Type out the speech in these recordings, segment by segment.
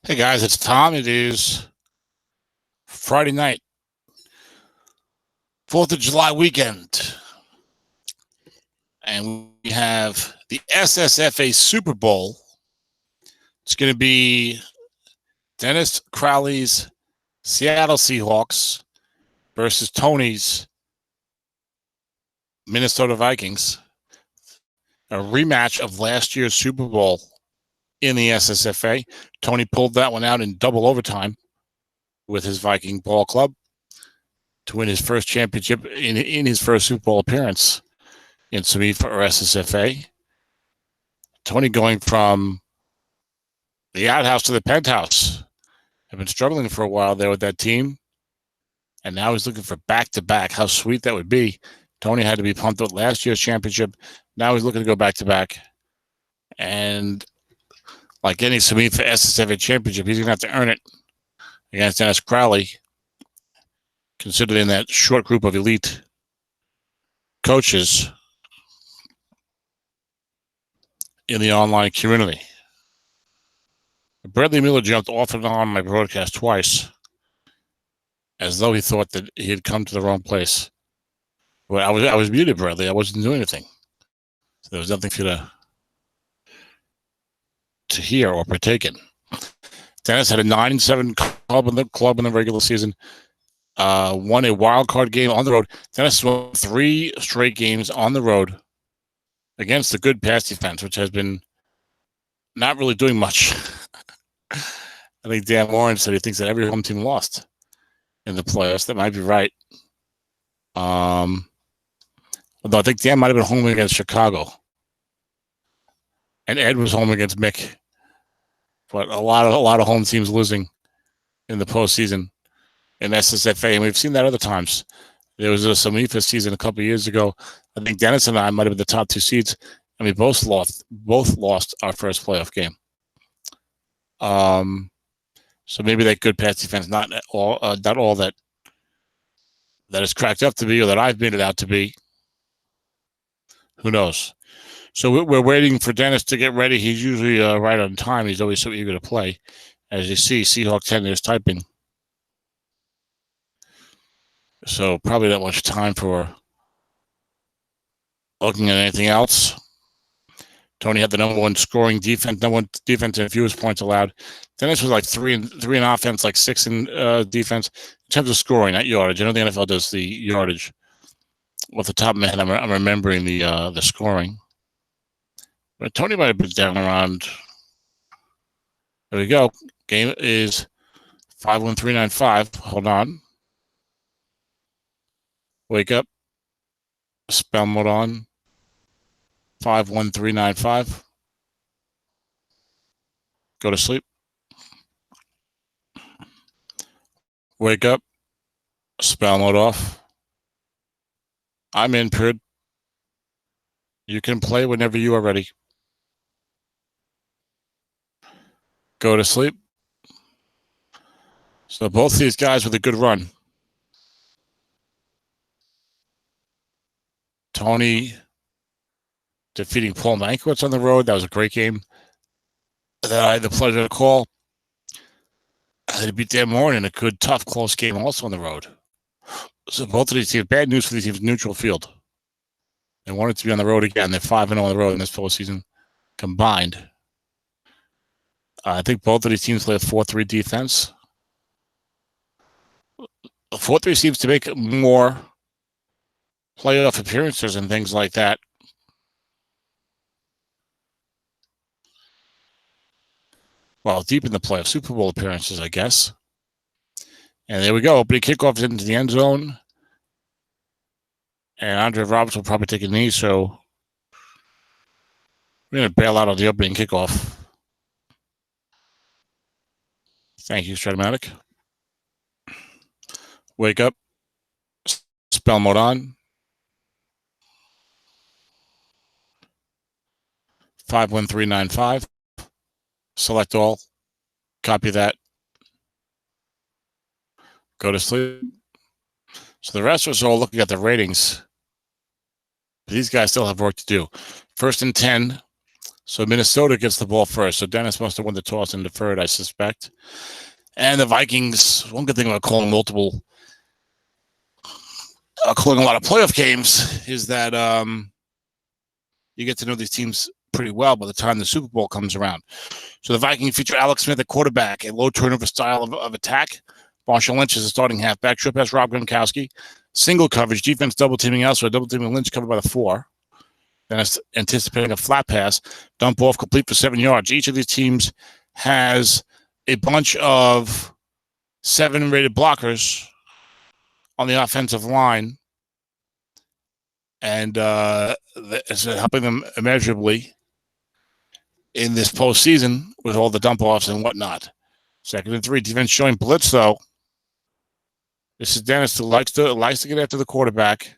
Hey guys, it's Tom. It is Friday night, 4th of July weekend. And we have the SSFA Super Bowl. It's going to be Dennis Crowley's Seattle Seahawks versus Tony's Minnesota Vikings. A rematch of last year's Super Bowl in the SSFA. Tony pulled that one out in double overtime with his Viking ball club to win his first championship in his first Super Bowl appearance in SME or SSFA. Tony going from the outhouse to the penthouse. I've been struggling for a while there with that team, and now he's looking for back-to-back. How sweet that would be. Tony had to be pumped with last year's championship. Now he's looking to go back-to-back. And like any SME for SSFA championship, he's going to have to earn it against Dennis Crowley, considered in that short group of elite coaches in the online community. Bradley Miller jumped off and on my broadcast twice, as though he thought that he had come to the wrong place. But I was muted, Bradley. I wasn't doing anything. So there was nothing for you to hear or partake in. Dennis had a 9-7 club in the regular season. Won a wild card game on the road. Dennis won 3 straight games on the road against the good pass defense, which has been not really doing much. I think Dan Warren said he thinks that every home team lost in the playoffs. That might be right. Although I think Dan might have been home against Chicago, and Ed was home against Mick. But a lot of home teams losing in the postseason in SSFA, and we've seen that other times. There was a Samifa season a couple of years ago. I think Dennis and I might have been the top 2 seeds, and we both lost our first playoff game. So maybe that good pass defense not all that is cracked up to be, or that I've made it out to be. Who knows? So we're waiting for Dennis to get ready. He's usually right on time. He's always so eager to play. As you see, Seahawk 10 is typing. So probably not much time for looking at anything else. Tony had the number one defense and fewest points allowed. Dennis was like 3 in offense, like 6 in defense. In terms of scoring, not yardage. I know the NFL does the yardage. Off the top of my head, I'm remembering the scoring. But Tony might have been down around. There we go. Game is 51395. Hold on. Wake up. Spell mode on. 51395. Go to sleep. Wake up. Spell mode off. I'm in, Prid. You can play whenever you are ready. Go to sleep. So both these guys with a good run. Tony defeating Paul Mankiewicz on the road. That was a great game that I had the pleasure to call. They beat Dan Moore in a good, tough, close game also on the road. So both of these teams, bad news for these teams, neutral field. They wanted to be on the road again. They're 5-0 on the road in this postseason combined. I think both of these teams play a 4-3 defense. 4-3 seems to make more playoff appearances and things like that. Well, deep in the playoff, Super Bowl appearances, I guess. And there we go. Opening kickoff into the end zone. And Andre Roberts will probably take a knee, so we're going to bail out on the opening kickoff. Thank you, Stratomatic. Wake up. Spell mode on. 51395. Select all. Copy that. Go to sleep. So the rest of us are all looking at the ratings. These guys still have work to do. 1st and 10. So Minnesota gets the ball first. So Dennis must have won the toss and deferred, I suspect. And the Vikings, one good thing about calling a lot of playoff games is that you get to know these teams pretty well by the time the Super Bowl comes around. So the Vikings feature Alex Smith at quarterback, a low turnover style of attack. Marshall Lynch is a starting halfback. Trip has Rob Gronkowski. Single coverage, defense double teaming elsewhere, double teaming Lynch covered by the 4. Then it's anticipating a flat pass, dump off complete for 7 yards. Each of these teams has a bunch of 7-rated blockers on the offensive line, and it's helping them immeasurably in this postseason with all the dump offs and whatnot. 2nd and 3, defense showing blitz though. This is Dennis who likes to get after the quarterback.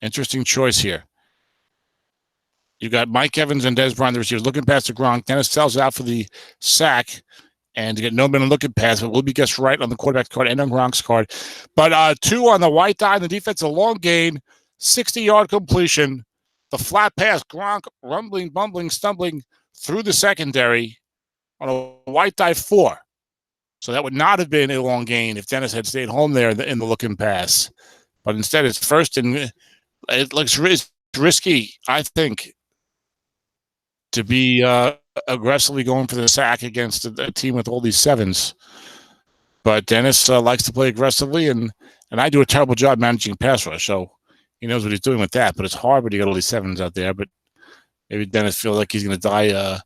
Interesting choice here. You got Mike Evans and Dez Bryant, the receivers, looking past the Gronk. Dennis sells out for the sack and to get no man looking pass, but will be guessed right on the quarterback's card and on Gronk's card. But 2 on the white die, and the defense, a long gain, 60-yard completion. The flat pass, Gronk rumbling, bumbling, stumbling through the secondary on a white die 4. So that would not have been a long gain if Dennis had stayed home there in the looking pass. But instead, it's first, and it looks risky, I think, to be aggressively going for the sack against a team with all these 7s. But Dennis likes to play aggressively, and I do a terrible job managing pass rush, so he knows what he's doing with that. But it's hard when you got all these 7s out there. But maybe Dennis feels like he's going to die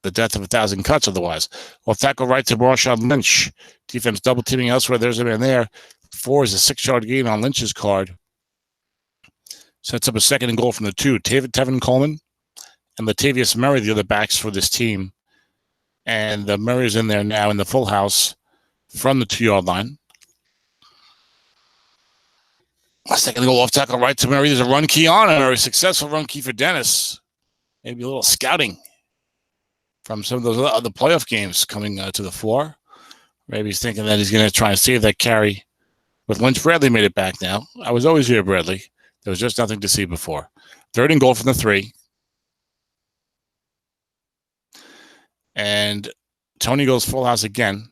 the death of 1,000 cuts otherwise. Well, tackle right to Marshawn Lynch. Defense double teaming elsewhere. There's a man there. 4 is a 6-yard gain on Lynch's card. Sets up a 2nd and goal from the 2. Tevin Coleman and Latavius Murray, the other backs for this team. And Murray's in there now in the full house from the 2-yard line. A 2nd and goal off tackle right to Murray. There's a run key on it, or a successful run key for Dennis. Maybe a little scouting from some of those other playoff games coming to the fore. Maybe he's thinking that he's going to try and save that carry with Lynch. Bradley made it back now. I was always here, Bradley. There was just nothing to see before. 3rd and goal from the 3. And Tony goes full house again.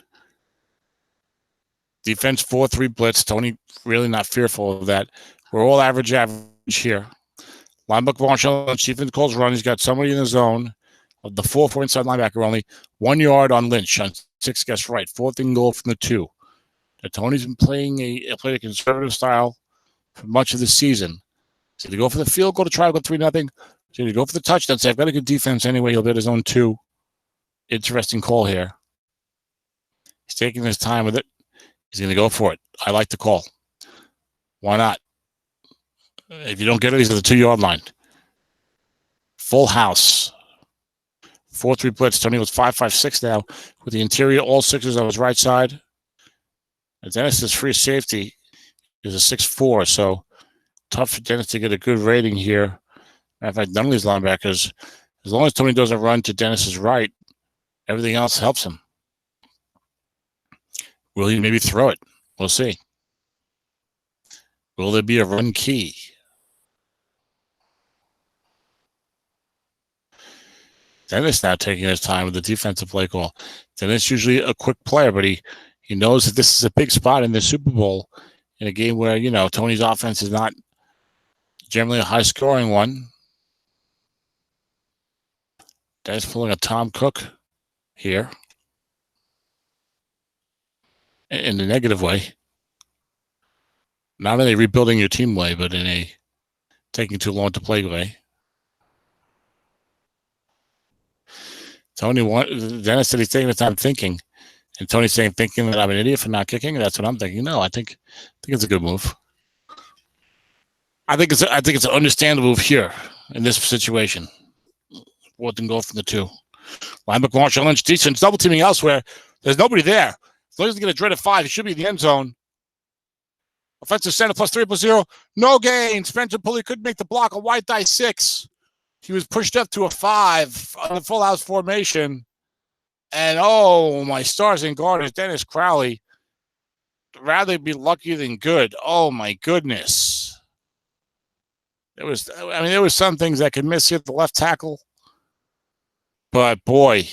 Defense 4-3 blitz. Tony really not fearful of that. We're all average here. Linebacker Marshall Lynch. Defense calls run. He's got somebody in the zone. Of the 4 inside linebacker only. 1 yard on Lynch on 6 guess right. 4th and goal from the 2. Now, Tony's been playing a conservative style for much of the season. So to go for the field goal to try to go 3-0. So to go for the touchdown. Say, I've got a good defense anyway. He'll get his own 2. Interesting call here. He's taking his time with it. He's going to go for it. I like the call. Why not? If you don't get it, he's at the 2-yard line. Full house. 4-3 blitz. Tony was 5-5-6 now with the interior, all 6ers on his right side. And Dennis's free safety is a 6'4", so tough for Dennis to get a good rating here. Matter of fact, none of these linebackers, as long as Tony doesn't run to Dennis's right, everything else helps him. Will he maybe throw it? We'll see. Will there be a run key? Dennis now taking his time with the defensive play call. Dennis usually a quick player, but he knows that this is a big spot in the Super Bowl in a game where, Tony's offense is not generally a high-scoring one. Dennis pulling a Tom Cook here in the negative way. Not in a rebuilding your team way, but in a taking too long to play way. Dennis said he's taking his time thinking. And Tony's saying, thinking that I'm an idiot for not kicking. That's what I'm thinking. No, I think it's a good move. I think it's an understandable move here in this situation. 4th and goal from the 2. Linebacker Marshall Lynch, decent double teaming elsewhere. There's nobody there. As long as he get a dreaded 5, he should be in the end zone. Offensive center +3/+0. No gain. Spencer Pulley couldn't make the block. A white die 6. He was pushed up to a 5 on the full house formation. And, oh, my stars and garters, Dennis Crowley. Rather be lucky than good. Oh, my goodness. There was some things that could miss you at the left tackle. But boy,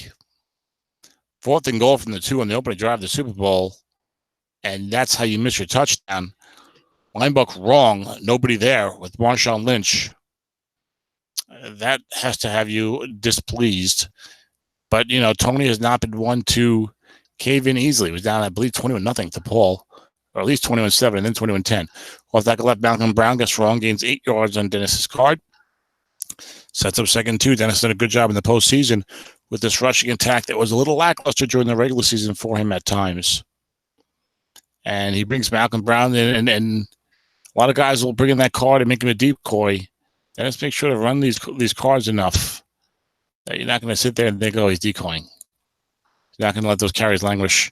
4th and goal from the 2 on the opening drive of the Super Bowl, and that's how you miss your touchdown. Linebook wrong, nobody there with Marshawn Lynch. That has to have you displeased. But, Tony has not been one to cave in easily. He was down, I believe, 21-0 to Paul, or at least 21-7, and then 21-10. Off tackle left, Malcolm Brown gets wrong, gains 8 yards on Dennis's card. Sets up 2nd and 2. Dennis did a good job in the postseason with this rushing attack that was a little lackluster during the regular season for him at times. And he brings Malcolm Brown in, and a lot of guys will bring in that card and make him a decoy. Dennis makes sure to run these cards enough that you're not going to sit there and think, oh, he's decoying. He's not going to let those carries languish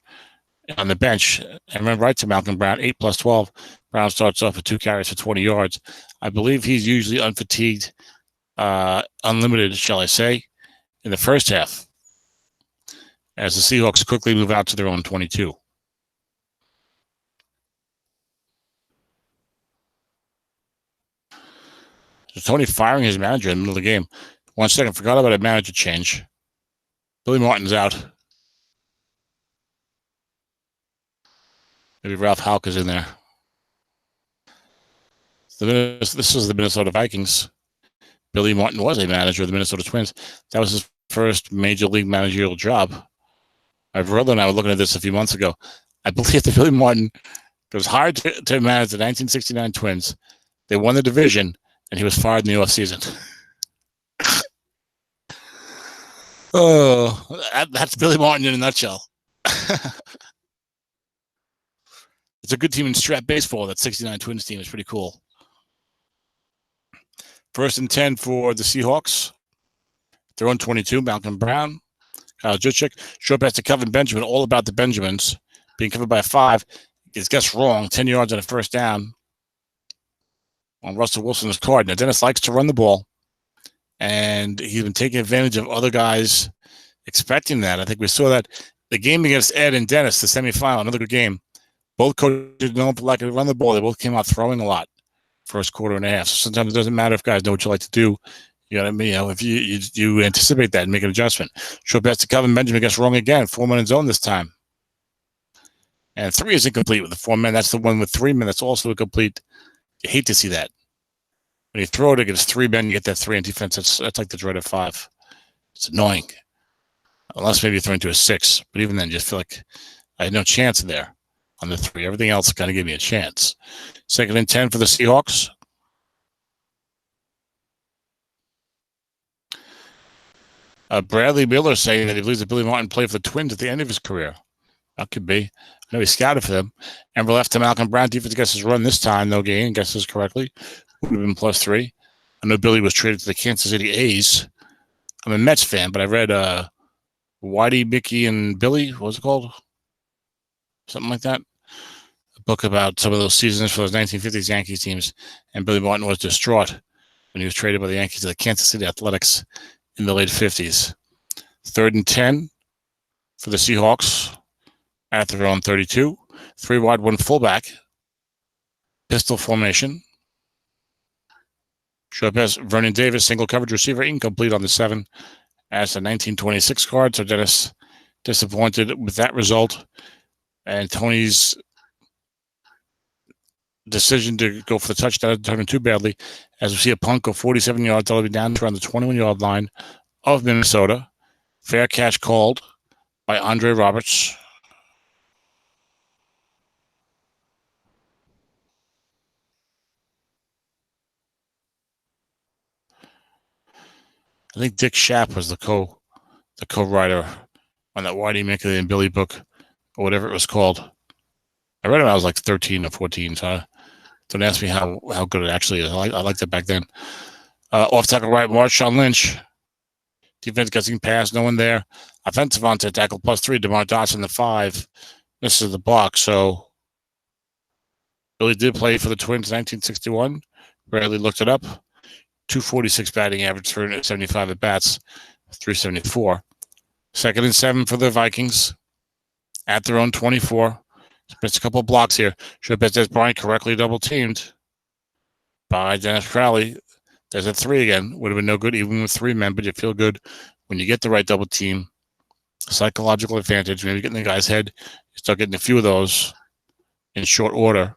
on the bench. And run right to Malcolm Brown, 8 plus 12. Brown starts off with 2 carries for 20 yards. I believe he's usually unfatigued, unlimited, shall I say, in the first half, as the Seahawks quickly move out to their own 22. So Tony firing his manager in the middle of the game. 1 second, forgot about a manager change. Billy Martin's out. Maybe Ralph Halk is in there. This is the Minnesota Vikings. Billy Martin was a manager of the Minnesota Twins. That was his first major league managerial job. My brother and I were looking at this a few months ago. I believe that Billy Martin was hired to manage the 1969 Twins. They won the division, and he was fired in the offseason. Oh, that's Billy Martin in a nutshell. It's a good team in STRAT baseball. That 69 Twins team is pretty cool. 1st and 10 for the Seahawks. Their own 22, Malcolm Brown. Kyle Juszczyk. Short pass to Kelvin Benjamin, all about the Benjamins. Being covered by 5. It's guessed wrong. 10 yards on a 1st down on Russell Wilson's card. Now, Dennis likes to run the ball, and he's been taking advantage of other guys expecting that. I think we saw that the game against Ed and Dennis, the semifinal, another good game. Both coaches know like to run the ball. They both came out throwing a lot first quarter and a half. So sometimes it doesn't matter if guys know what you like to do. You know what I mean? If you anticipate that and make an adjustment. Short pass to Kelvin Benjamin gets wrong again. 4-man zone this time. And 3 is incomplete with the 4-man. That's the one with 3 men. That's also incomplete. You hate to see that. When you throw it against 3 men, you get that 3 in defense. That's like the dreaded 5. It's annoying. Unless maybe you're throwing to a 6. But even then, you just feel like I had no chance there on the 3. Everything else kind of gave me a chance. 2nd and 10 for the Seahawks. Bradley Miller saying that he believes that Billy Martin played for the Twins at the end of his career. That could be. I know he scouted for them. And we're left to Malcolm Brown. Defense guesses run this time. No gain. Guesses correctly. Would have been +3. I know Billy was traded to the Kansas City A's. I'm a Mets fan, but I read Whitey, Mickey, and Billy. What was it called? Something like that. A book about some of those seasons for those 1950s Yankees teams. And Billy Martin was distraught when he was traded by the Yankees to the Kansas City Athletics in the late 50s. 3rd and 10 for the Seahawks at their own 32. 3 wide, 1 fullback. Pistol formation. Short pass, Vernon Davis, single coverage receiver, incomplete on the 7 as a 1926 card. So Dennis disappointed with that result. And Tony's decision to go for the touchdown didn't turn too badly, as we see a punt go 47 yards all the way down to around the 21-yard line of Minnesota. Fair catch called by Andre Roberts. I think Dick Schaap was the co-writer on that Whitey, Mickey, and Billy book, or whatever it was called. I read it when I was like 13 or 14, so don't ask me how good it actually is. I liked it back then. Off tackle right, Marshawn Lynch. Defense gets pass, no one there. Offensive onside tackle +3, DeMar Dotson, the 5. Misses the block, so Billy did play for the Twins in 1961. Bradley looked it up. 246 batting average for 75 at bats, 374. 2nd and 7 for the Vikings at their own 24. Missed a couple of blocks here. Should have bet Bryant correctly double teamed by Dennis Crowley. There's a 3 again. Would have been no good even with 3 men, but you feel good when you get the right double team, psychological advantage, maybe getting the guy's head, you start getting a few of those in short order.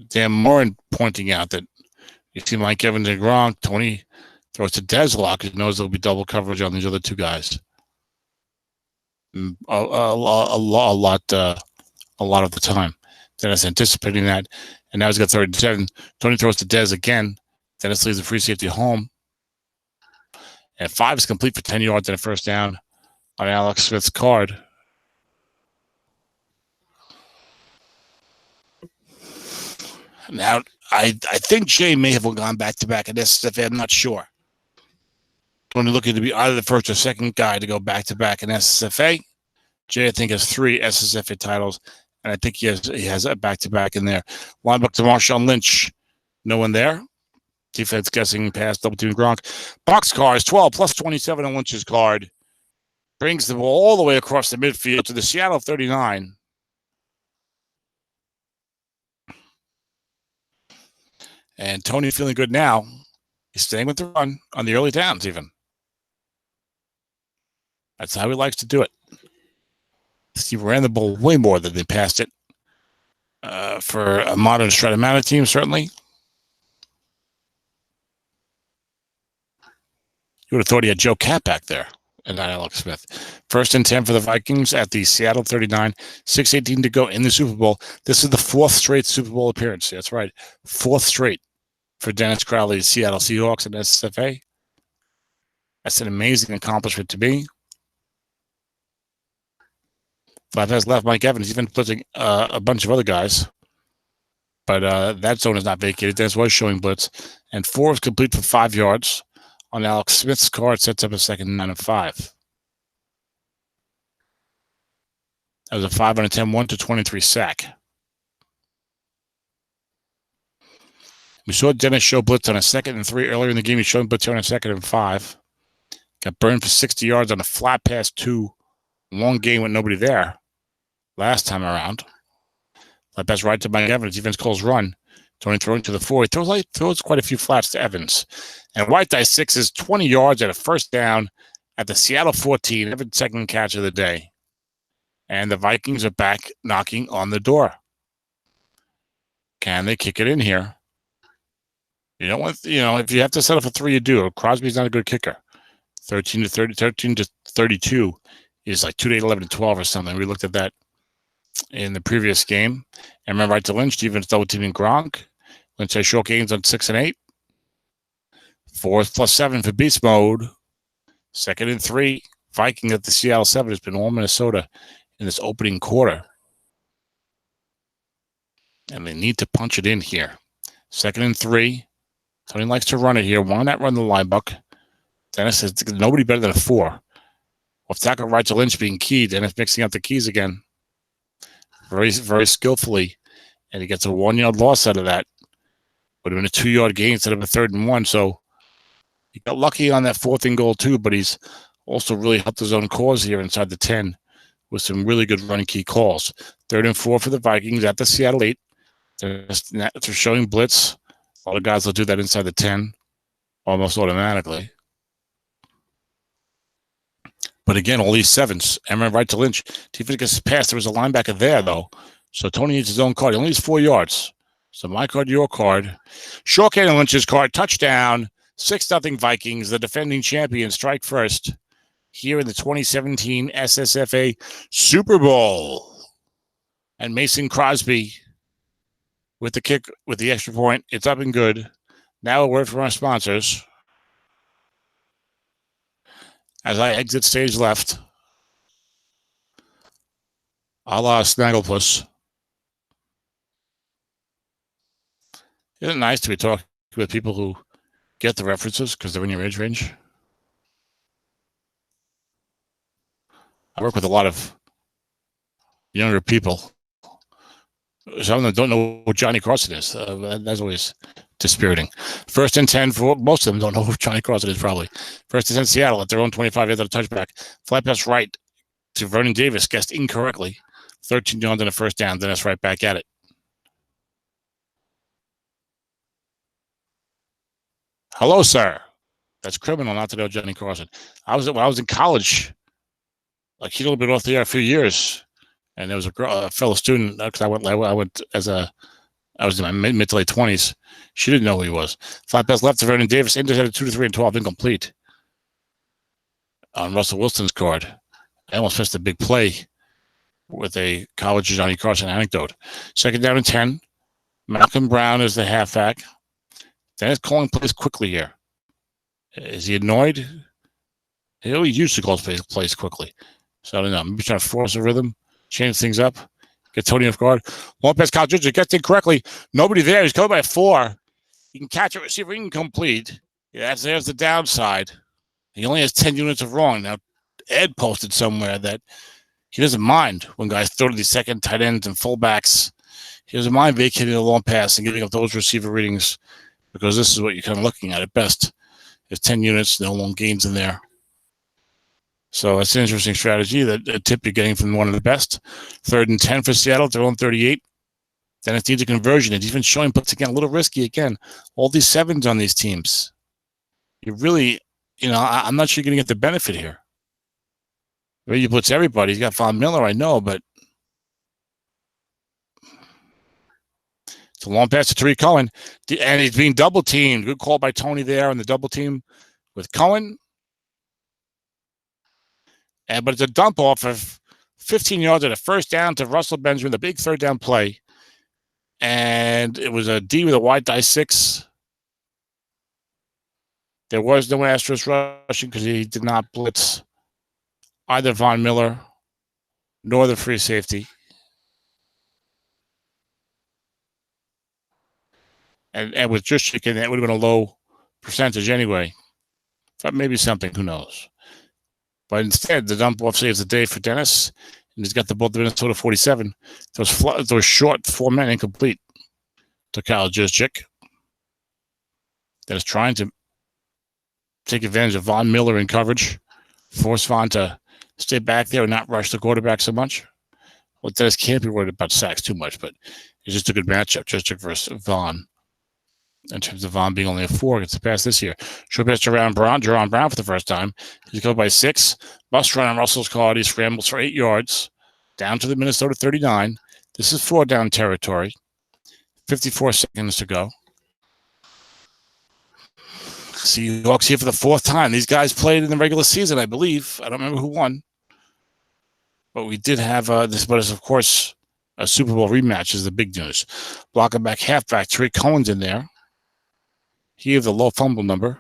Dan Morin pointing out that you see Mike Evans and Gronk, Tony throws to Dez a lot because he knows there'll be double coverage on these other two guys. A lot of the time. Dennis anticipating that, and now he's got 3rd and 7. Tony throws to Dez again. Dennis leaves the free safety home. And 5 is complete for 10 yards and a first down on Alex Smith's card. Now, I think Jay may have gone back-to-back in SSFA. I'm not sure. Tony looking to be either the first or second guy to go back-to-back in SSFA. Jay, I think, has 3 SSFA titles, and I think he has a back-to-back in there. Linebacker to Marshawn Lynch. No one there. Defense guessing pass, double team Gronk. Boxcar is 12 plus 27 on Lynch's card. Brings the ball all the way across the midfield to the Seattle 39. And Tony feeling good now. He's staying with the run on the early downs even. That's how he likes to do it. Steve ran the ball way more than they passed it. For a modern STRAT amount team, certainly. You would have thought he had Joe Cat back there and not Alex Smith. 1st and 10 for the Vikings at the Seattle 39. 6:18 to go in the Super Bowl. This is the 4th straight Super Bowl appearance. That's right. 4th straight for Dennis Crowley's Seattle Seahawks and SSFA. That's an amazing accomplishment to me. 5 has left Mike Evans. He's been blitzing a bunch of other guys. But that zone is not vacated. Dennis was showing blitz. And 4 is complete for 5 yards. On Alex Smith's card, sets up a 2nd and 9 and 5. That was a 5 on a 10, 1-23 sack. We saw Dennis show blitz on a 2nd and 3 earlier in the game. He showed blitz on a 2nd and 5. Got burned for 60 yards on a flat pass 2. Long game with nobody there last time around. Flat pass right to Mike Evans. Defense calls run. Tony throwing to the 4. He throws quite a few flats to Evans. And White Dice 6 is 20 yards at a first down at the Seattle 14. Evans' second catch of the day. And the Vikings are back knocking on the door. Can they kick it in here? You don't want, if you have to settle for 3, you do. Crosby's not a good kicker. 13 to 32 is like 2 to 8, 11 to 12 or something. We looked at that in the previous game. And remember, right to Lynch, defense double teaming Gronk. Lynch has short gains on 6 and 8. 4th plus 7 for beast mode. 2nd and 3. Viking at the Seattle 7 has been all Minnesota in this opening quarter. And they need to punch it in here. 2nd and 3. Tony likes to run it here. Why not run the linebacker? Dennis says nobody better than a 4. Off tackle right to Lynch being key. Dennis mixing up the keys again. Very, very skillfully. And he gets a 1-yard loss out of that. Would have been a 2-yard gain instead of a 3rd and 1. So he got lucky on that 4th and goal too, but he's also really helped his own cause here inside the 10 with some really good running key calls. 3rd and 4 for the Vikings at the Seattle 8. They're showing blitz. A lot of guys will do that inside the 10 almost automatically. But again, all these 7s. Emma right to Lynch. Defense gets past. There was a linebacker there, though. So Tony needs his own card. He only needs 4 yards. So my card, your card. Shortcut and Lynch's card. Touchdown. 6-0 Vikings. The defending champions strike first here in the 2017 SSFA Super Bowl. And Mason Crosby with the kick, with the extra point. It's up and good. Now a word from our sponsors. As I exit stage left, a la Snagglepuss. Isn't it nice to be talking with people who get the references because they're in your age range? I work with a lot of younger people. Some of them don't know what Johnny Carson is. That's always dispiriting. 1st and 10 for most of them don't know who Johnny Carson is probably. 1st and 10 Seattle at their own 25 yards of touchback. Flat pass right to Vernon Davis, guessed incorrectly. 13 yards and a first down. Then it's right back at it. Hello, sir. That's criminal not to know Johnny Carson. When I was in college, like he'd only been off the air a few years, and there was a fellow student because I went I was in my mid to late 20s. She didn't know who he was. Flat pass left to Vernon Davis, intercepted 2 to 3 and 12, incomplete on Russell Wilson's card. I almost missed a big play with a college Johnny Carson anecdote. Second down and 10. Malcolm Brown is the halfback. Dennis calling plays quickly here. Is he annoyed? He always used to call plays quickly. So I don't know. Maybe trying to force a rhythm, change things up, get Tony off guard. Long pass, Kyle Judge gets in correctly. Nobody there. He's covered by 4. He can catch a receiver incomplete. Yeah, there's the downside. He only has 10 units of wrong. Now, Ed posted somewhere that he doesn't mind when guys throw to the second tight ends and fullbacks. He doesn't mind vacating a long pass and giving up those receiver readings because this is what you're kind of looking at best. There's 10 units, no long gains in there. So it's an interesting strategy, that a tip you're getting from one of the best. 3rd and 10 for Seattle, their own 38. Then it needs a conversion. And even showing puts again a little risky again. All these 7s on these teams. You really, I'm not sure you're going to get the benefit here. Maybe you blitz everybody. He's got Von Miller, I know, but it's a long pass to Tariq Cohen. And he's being double teamed. Good call by Tony there on the double team with Cohen. But it's a dump off of 15 yards at a first down to Russell Benjamin, the big 3rd down play. And it was a D with a wide die 6. There was no asterisk rushing because he did not blitz either Von Miller nor the free safety. And with just chicken, that would have been a low percentage anyway. But maybe something, who knows. But instead, the dump off saves the day for Dennis. And he's got the ball to Minnesota 47. Those short 4-men incomplete to Kyle Juszczyk. That is trying to take advantage of Von Miller in coverage. Force Von to stay back there and not rush the quarterback so much. Well, Dennis can't be worried about sacks too much, but it's just a good matchup. Juszczyk versus Von. In terms of Von being only a 4 against the pass this year. Short pass to Jaron Brown for the first time. He's covered by 6. Bust run on Russell's card. He scrambles for 8 yards. Down to the Minnesota 39. This is 4 down territory. 54 seconds to go. Seahawks here for the 4th time. These guys played in the regular season, I believe. I don't remember who won. But we did have this, but it's, of course, a Super Bowl rematch is the big news. Blocking back halfback. Tariq Cohen's in there. He has the low fumble number.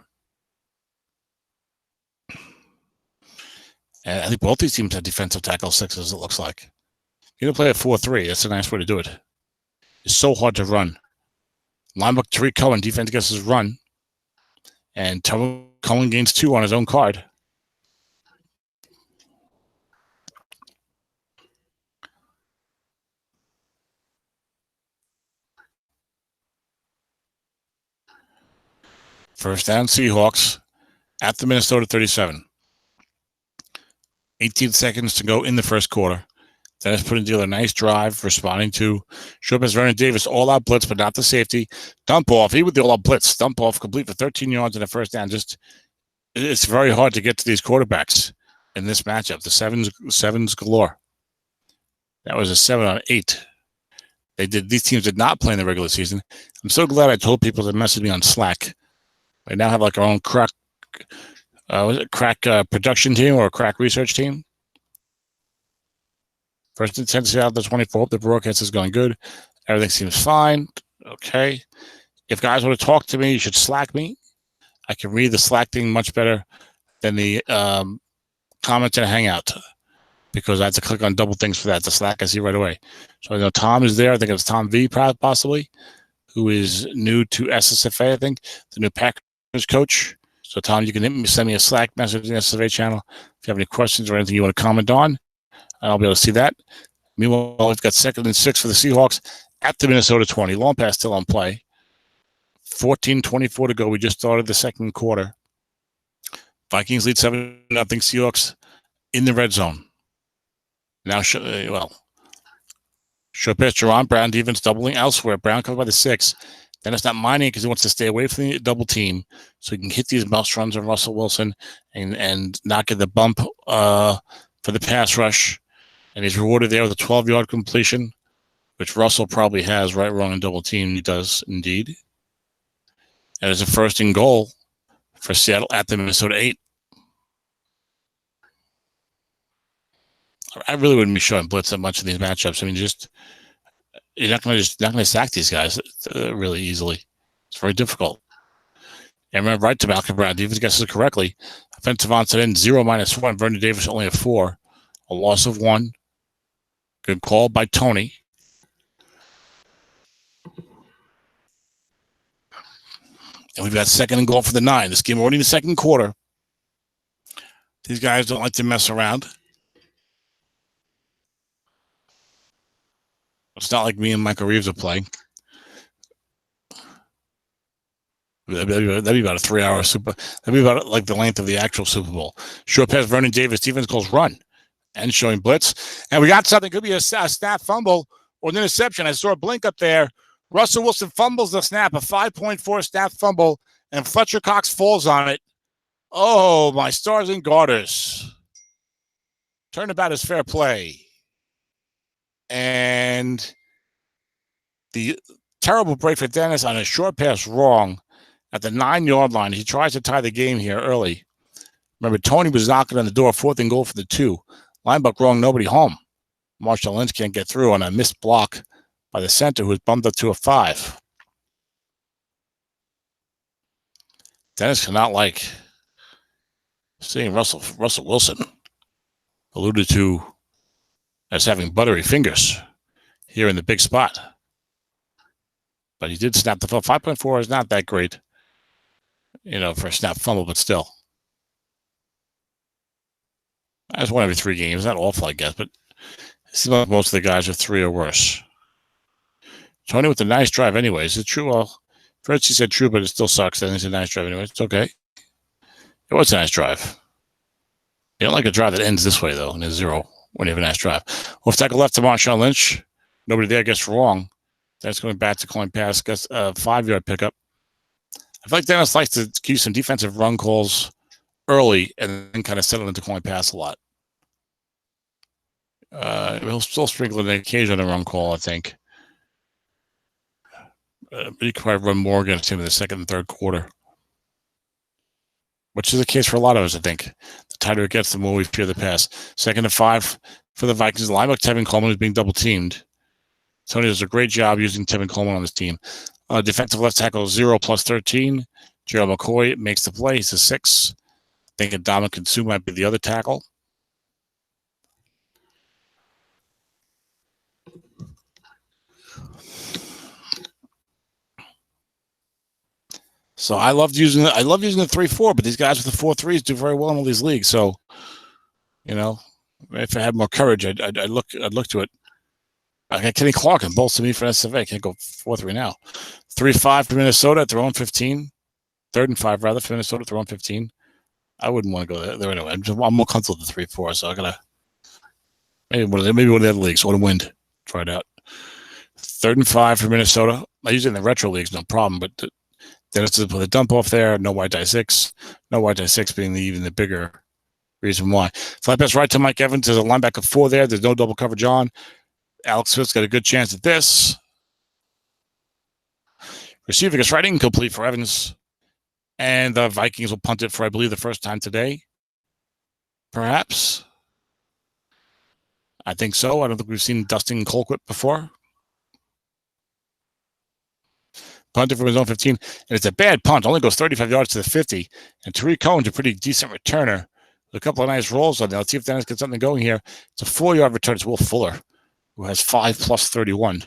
And I think both these teams have defensive tackle 6s, it looks like. You're going to play a 4-3. That's a nice way to do it. It's so hard to run. Linebacker Tariq Cohen, defense gets his run. And Cohen gains 2 on his own card. First down, Seahawks at the Minnesota 37. 18 seconds to go in the first quarter. Dennis putting together a nice drive, responding to short pass Vernon Davis, all-out blitz, but not the safety. Dump off. He with the all-out blitz. Dump off, complete for 13 yards and a first down. It's very hard to get to these quarterbacks in this matchup. The sevens galore. That was a 7 on 8. These teams did not play in the regular season. I'm so glad I told people to message me on Slack. We now have like our own crack production team or a crack research team. First and 10 out of the 24. Hope the broadcast is going good. Everything seems fine. Okay. If guys want to talk to me, you should Slack me. I can read the Slack thing much better than the comments in a Hangout because I have to click on double things for that. The Slack I see right away. So I know Tom is there. I think it's Tom V possibly, who is new to SSFA, I think, the new Packers coach. So Tom, you can send me a Slack message in the SSFA channel if you have any questions or anything you want to comment on. I'll be able to see that. Meanwhile, we've got 2nd and 6 for the Seahawks at the Minnesota 20. Long pass still on play. 14:24 to go. We just started the second quarter. Vikings lead 7-0. Seahawks in the red zone. Now, short pass Jaron Brown, defense doubling elsewhere. Brown covered by the 6. Dennis not minding because he wants to stay away from the double team so he can hit these mouse runs on Russell Wilson and not get the bump for the pass rush. And he's rewarded there with a 12-yard completion, which Russell probably has right, wrong, and double team. He does indeed. And it's a 1st and goal for Seattle at the Minnesota 8. I really wouldn't be showing blitz that much in these matchups. I mean, you're not going to sack these guys really easily. It's very difficult. And remember, right to Malcolm Brown. Defense guesses it correctly. Offensive onside in 0-1. Vernon Davis only a 4. A loss of 1. Good call by Tony. And we've got 2nd and goal for the 9. This game already in the 2nd quarter. These guys don't like to mess around. It's not like me and Michael Reeves are playing. That'd be about a 3-hour Super. That'd be about like the length of the actual Super Bowl. Short pass, Vernon Davis. Defense calls run and showing blitz. And we got something. Could be a snap fumble or an interception. I saw a blink up there. Russell Wilson fumbles the snap, a 5.4 snap fumble, and Fletcher Cox falls on it. Oh, my stars and garters. Turnabout is fair play. And the terrible break for Dennis on a short pass wrong at the 9-yard line. He tries to tie the game here early. Remember, Tony was knocking on the door, 4th and goal for the 2. Linebacker wrong, nobody home. Marshall Lynch can't get through on a missed block by the center, who was bumped up to a 5. Dennis cannot like seeing Russell Wilson alluded to as having buttery fingers here in the big spot. But he did snap the fumble. 5.4 is not that great, for a snap fumble, but still. That's 1 every 3 games. Not awful, I guess, but it seems like most of the guys are 3 or worse. Tony with a nice drive anyways. It's true. Well, Fritzy said true, but it still sucks. Then it's a nice drive anyways. It's okay. It was a nice drive. You don't like a drive that ends this way, though, and is 0 when you have a nice drive. We'll tackle left to Marshawn Lynch. Nobody there gets wrong. That's going back to calling pass. Gets a 5-yard pickup. I feel like Dennis likes to keep some defensive run calls early and then kind of settle into calling pass a lot. He'll still sprinkle an occasional run call, I think. But he could probably run more against him in the 2nd and 3rd quarter, which is the case for a lot of us, I think. The tighter it gets, the more we fear the pass. 2nd and 5 for the Vikings. The linebacker, Tevin Coleman, is being double-teamed. Tony does a great job using Tevin Coleman on this team. Defensive left tackle, 0 plus 13. Gerald McCoy makes the play. He's a 6. I think Adama Kinsu might be the other tackle. So I love using the 3-4, but these guys with the 4-3s do very well in all these leagues. So, if I had more courage, I'd look to it. I got Kenny Clark and both to me for SFA. Can't go 4-3 now. 3-5 for Minnesota at their own 15. 3rd and 5 rather for Minnesota at their own 15. I wouldn't want to go there anyway. I'm more comfortable with the 3-4, so I gotta maybe one of the other leagues. What a wind. Try it out. 3rd and 5 for Minnesota. I use it in the retro leagues, no problem, but Dennis to put a dump off there. No white die 6. No white die 6 being even the bigger reason why. Flat pass right to Mike Evans. There's a linebacker 4 there. There's no double coverage on. Alex Smith's got a good chance at this. Receiver gets right incomplete for Evans. And the Vikings will punt it for, I believe, the first time today. Perhaps. I think so. I don't think we've seen Dustin Colquitt before. Punted from his own 15. And it's a bad punt. Only goes 35 yards to the 50. And Tariq Cohen's a pretty decent returner. With a couple of nice rolls on there. Let's see if Dennis gets something going here. It's a 4-yard return. It's Will Fuller, who has 5 plus 31.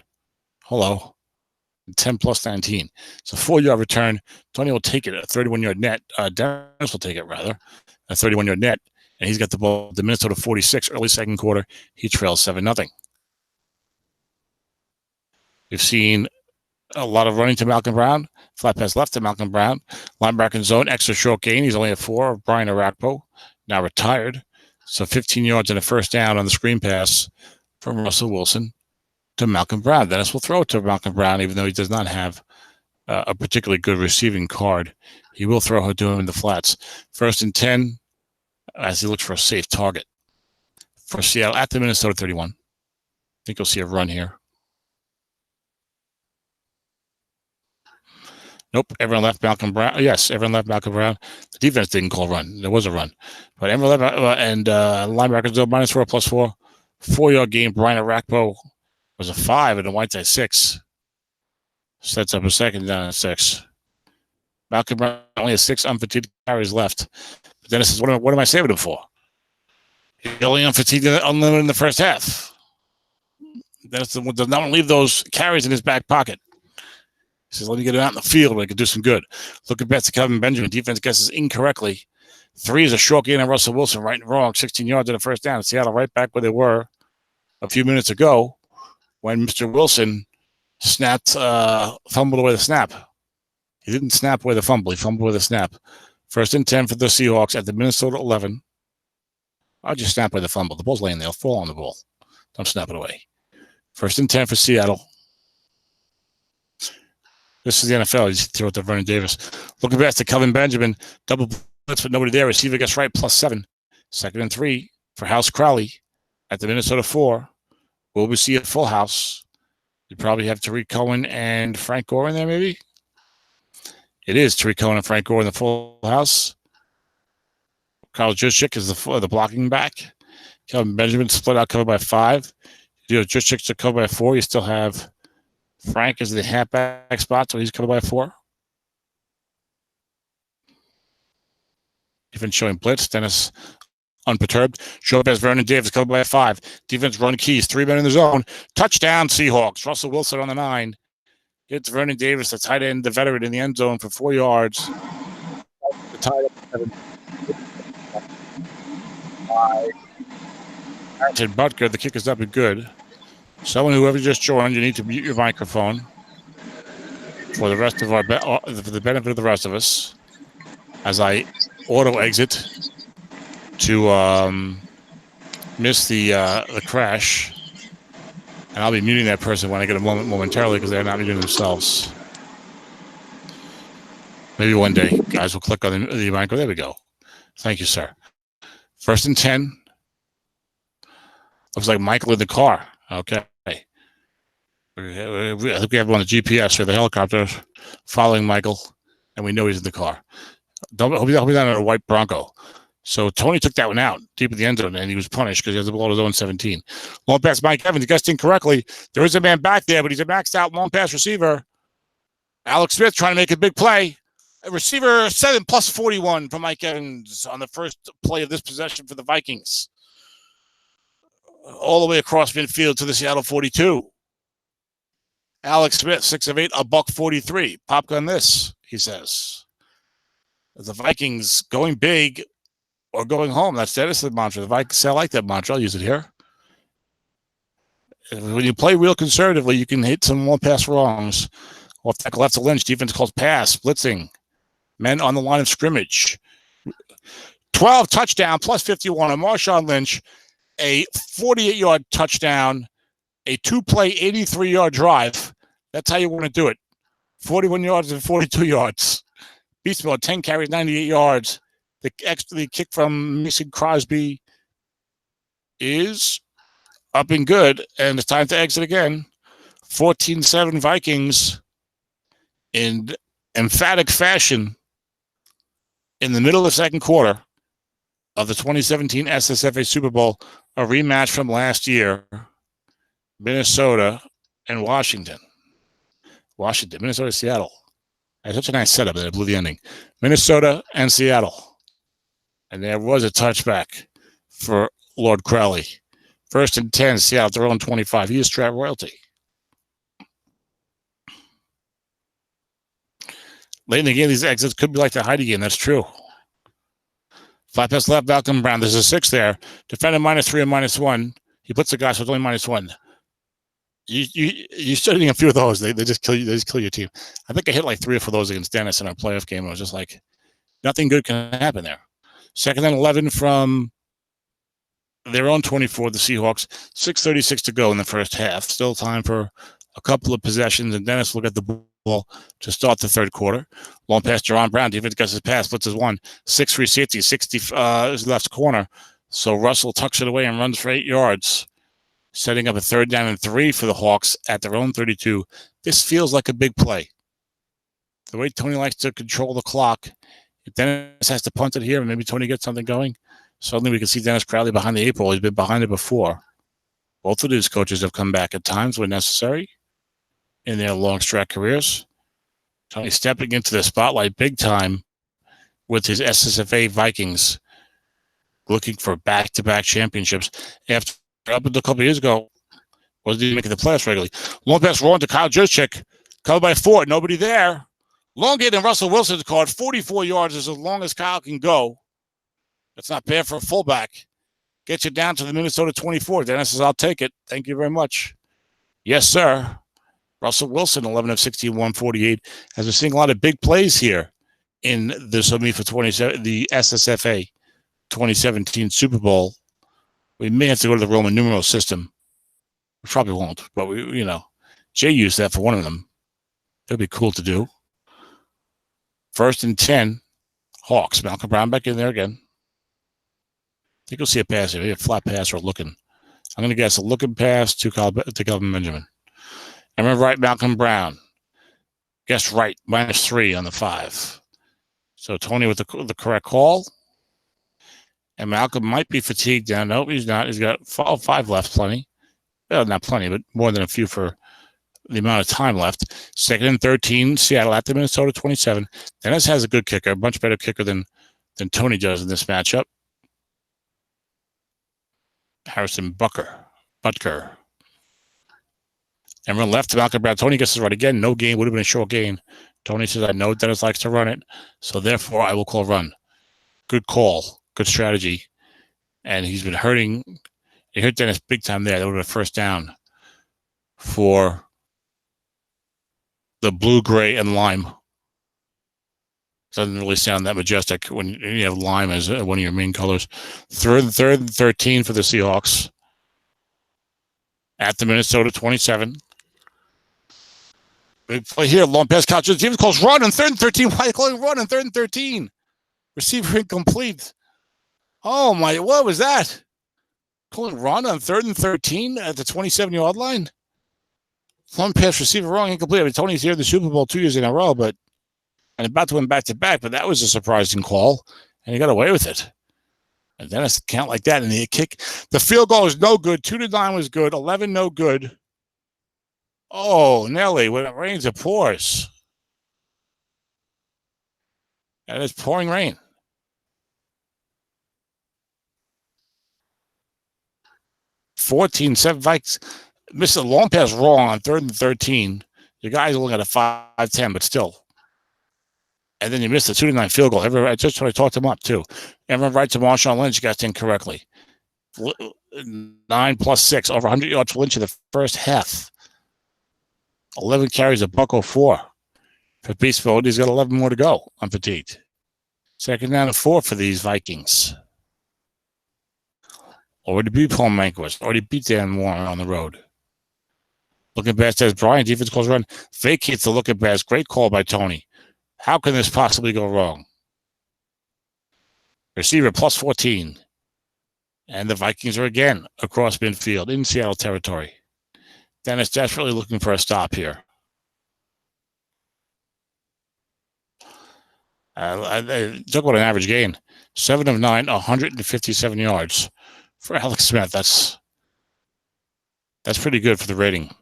Hello. 10 plus 19. It's a 4-yard return. Tony will take it, a 31-yard net. Dennis will take it, rather. A 31-yard net. And he's got the ball, the Minnesota 46, early 2nd quarter. He trails 7-0. We've seen a lot of running to Malcolm Brown. Flat pass left to Malcolm Brown. Linebacker in zone, extra short gain. He's only a 4. Brian Arakpo, now retired. So 15 yards and a first down on the screen pass from Russell Wilson to Malcolm Brown. Dennis will throw it to Malcolm Brown, even though he does not have a particularly good receiving card. He will throw her to him in the flats. 1st and 10 as he looks for a safe target for Seattle at the Minnesota 31. I think you'll see a run here. Nope, everyone left Malcolm Brown. Yes, everyone left Malcolm Brown. The defense didn't call run. There was a run. But everyone left, and linebackers go -4, +4. 4-yard gain. Brian Arakpo was a 5 and the Whiteside 6. Sets up a 2nd down and 6. Malcolm Brown only has 6 unfatigued carries left. But Dennis says, what am I saving him for? He only unfatigued unlimited in the first half. Dennis does not want to leave those carries in his back pocket. He says, let me get it out in the field where I could do some good. Look at bets to Kevin Benjamin. Defense guesses incorrectly. 3 is a short gain on Russell Wilson. Right and wrong. 16 yards on the first down. Seattle right back where they were a few minutes ago when Mr. Wilson fumbled away the snap. He didn't snap away the fumble. He fumbled away the snap. 1st and 10 for the Seahawks at the Minnesota 11. I'll just snap away the fumble. The ball's laying there. I'll fall on the ball. Don't snap it away. 1st and 10 for Seattle. This is the NFL. You throw it to Vernon Davis. Looking back to Kevin Benjamin. Double blitz with nobody there. Receiver gets right, +7. 2nd and 3 for House Crowley at the Minnesota 4. Will we see a full house? You probably have Tariq Cohen and Frank Gore in there, maybe? It is Tariq Cohen and Frank Gore in the full house. Kyle Juszczyk is the blocking back. Kevin Benjamin split out, covered by 5. Juszczyk to cover by 4. You still have Frank is the halfback spot, so he's covered by 4. Defense showing blitz. Dennis unperturbed. Show up as Vernon Davis covered by 5. Defense run keys. 3 men in the zone. Touchdown Seahawks. Russell Wilson on the 9. Hits Vernon Davis, the tight end, the veteran, in the end zone for 4 yards. The tight end. Harrison Butker, the kick is up and good. Someone, whoever just joined, you need to mute your microphone for the rest of for the benefit of the rest of us, as I auto exit to miss the crash, and I'll be muting that person when I get a moment momentarily because they're not muting themselves. Maybe one day, guys, will click on the micro. There we go. Thank you, sir. 1st and 10. Looks like Michael in the car. Okay. I think we have him on the GPS or the helicopter following Michael, and we know he's in the car. Hope he's not in a white Bronco. So Tony took that one out deep in the end zone, and he was punished because he has the ball at his own 17. Long pass, Mike Evans guessed incorrectly. There is a man back there, but he's a maxed out long pass receiver. Alex Smith trying to make a big play. A receiver 7 +41 for Mike Evans on the first play of this possession for the Vikings. All the way across midfield to the Seattle 42. Alex Smith, 6 of 8, $143. Popgun this, he says. The Vikings going big or going home. That's the mantra. The Vikings, I like that mantra. I'll use it here. When you play real conservatively, you can hit some more pass wrongs. Off tackle left to Lynch. Defense calls pass, blitzing. Men on the line of scrimmage. 12 touchdown, +51 on Marshawn Lynch. A 48-yard touchdown, a 2-play 83-yard drive. That's how you want to do it. 41 yards and 42 yards. Beast mode, 10 carries, 98 yards. The kick from Mason Crosby is up and good, and it's time to exit again. 14-7 Vikings in emphatic fashion in the middle of the second quarter of the 2017 SSFA Super Bowl, a rematch from last year, Minnesota and Washington. Minnesota, Seattle. That's such a nice setup that it blew the ending. Minnesota and Seattle. And there was a touchback for Lord Crowley. 1st and 10, Seattle, their own 25. He is STRAT royalty. Late in the game, these exits could be like the Heidi game. That's true. Flat pass left, Malcolm Brown. There's a 6 there. Defender -3 and -1. He puts the guy, so it's only -1. You're studying a few of those. They just kill you. They just kill your team. I think I hit like 3 or 4 of those against Dennis in our playoff game. I was just like, nothing good can happen there. 2nd and 11 from their own 24, the Seahawks. 6:36 to go in the first half. Still time for a couple of possessions. And Dennis, look at the to start the third quarter. Long pass, Jerron Brown. Defense gets his pass. Blitzes one. 6-3 safety. 60 is left corner. So Russell tucks it away and runs for 8 yards, setting up a 3rd down and 3 for the Hawks at their own 32. This feels like a big play. The way Tony likes to control the clock, if Dennis has to punt it here and maybe Tony gets something going, suddenly we can see Dennis Crowley behind the 8 ball. He's been behind it before. Both of these coaches have come back at times when necessary in their long STRAT careers. Tony stepping into the spotlight big time with his SSFA Vikings, looking for back-to-back championships. After up until a couple of years ago, wasn't even making the playoffs regularly. Long pass rolling to Kyle Juszczyk, covered by 4, nobody there. Long gain and Russell Wilson's card, 44 yards is as long as Kyle can go. That's not bad for a fullback. Get you down to the Minnesota 24. Dennis says, I'll take it. Thank you very much. Yes, sir. Russell Wilson, 11 of 16, 148. As we're seeing a lot of big plays here in the SOMIFA 27, the SSFA 2017 Super Bowl. We may have to go to the Roman numeral system. We probably won't, but Jay used that for one of them. That'd be cool to do. 1st and 10, Hawks. Malcolm Brown back in there again. I think you'll see a pass here. Maybe a flat pass or a looking. I'm going to guess a looking pass to Calvin Benjamin. And remember, right, Malcolm Brown. Guess right, -3 on the 5. So Tony with the correct call. And Malcolm might be fatigued now. Nope, he's not. He's got 5 left, plenty. Well, not plenty, but more than a few for the amount of time left. 2nd and 13, Seattle at the Minnesota 27. Dennis has a good kicker, a much better kicker than Tony does in this matchup. Harrison Butker. And run left to Malcolm Brown. Tony gets it right again. No gain. Would have been a short gain. Tony says, I know Dennis likes to run it, so therefore I will call run. Good call. Good strategy. And he's been hurting. He hurt Dennis big time there. That would have been a 1st down for the blue, gray, and lime. Doesn't really sound that majestic when you have lime as one of your main colors. 3rd and 13 for the Seahawks at the Minnesota 27. Big play here. Long pass. Kyle Juszczyk calls run on 3rd and 13. Why are you calling run on 3rd and 13? Receiver incomplete. Oh, my. What was that? Calling run on 3rd and 13 at the 27-yard line? Long pass, receiver wrong, incomplete. I mean, Tony's here in the Super Bowl 2 years in a row, and about to win back-to-back, but that was a surprising call, and he got away with it. And then it's a count like that, and the kick. The field goal is no good. 2-9 was good. 11, no good. Oh, Nelly, when it rains, it pours. And it's pouring rain. (14-7) Vikes missed a long pass wrong on 3rd and 13. Your guys are looking at a 5-10, but still. And then you missed the 2-9 field goal. I just tried to talk them up, too. Everyone right to Marshawn Lynch. You got it incorrectly. 9 plus 6, over 100 yards for Lynch in the first half. 11 carries, a $104. For Beastfield, he's got 11 more to go, unfatigued. 2nd down and 4 for these Vikings. Already beat Paul Manquist. Already beat Dan Warren on the road. Looking pass says Brian. Defense calls run. Vacates the looking pass. Great call by Tony. How can this possibly go wrong? Receiver plus 14. And the Vikings are again across midfield in Seattle territory. Dennis desperately looking for a stop here. Talk about an average gain. 7 of 9, 157 yards. For Alex Smith, that's pretty good for the rating.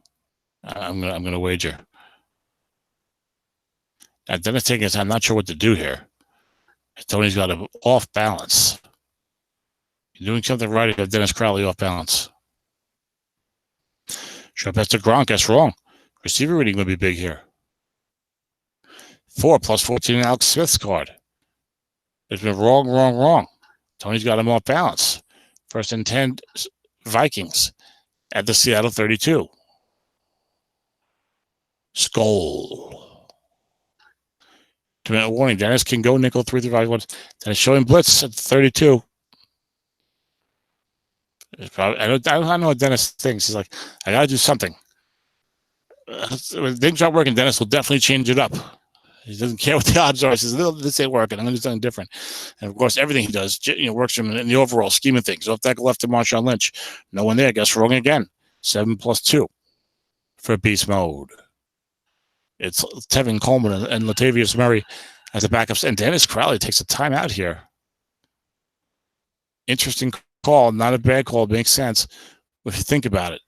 I'm gonna wager. Now Dennis taking his time. I'm not sure what to do here. Tony's got him off balance. You're doing something right if you have Dennis Crowley off balance. Short pass to Gronk. That's wrong. Receiver reading will be big here. 4 plus 14 Alex Smith's card. It's been wrong. Tony's got him off balance. 1st and 10 Vikings at the Seattle 32. Skull. 2-minute warning. Dennis can go nickel 3-5. Dennis showing blitz at 32. I don't know what Dennis thinks. He's like, I got to do something. when things aren't working, Dennis will definitely change it up. He doesn't care what the odds are. He says, this ain't working. I'm going to do something different. And, of course, everything he does works in the overall scheme of things. Off tackle left to Marshawn Lynch. No one there. Guess wrong again. 7+2 for beast mode. It's Tevin Coleman and Latavius Murray as the backups. And Dennis Crowley takes a timeout here. Interesting call. Not a bad call. It makes sense if you think about it.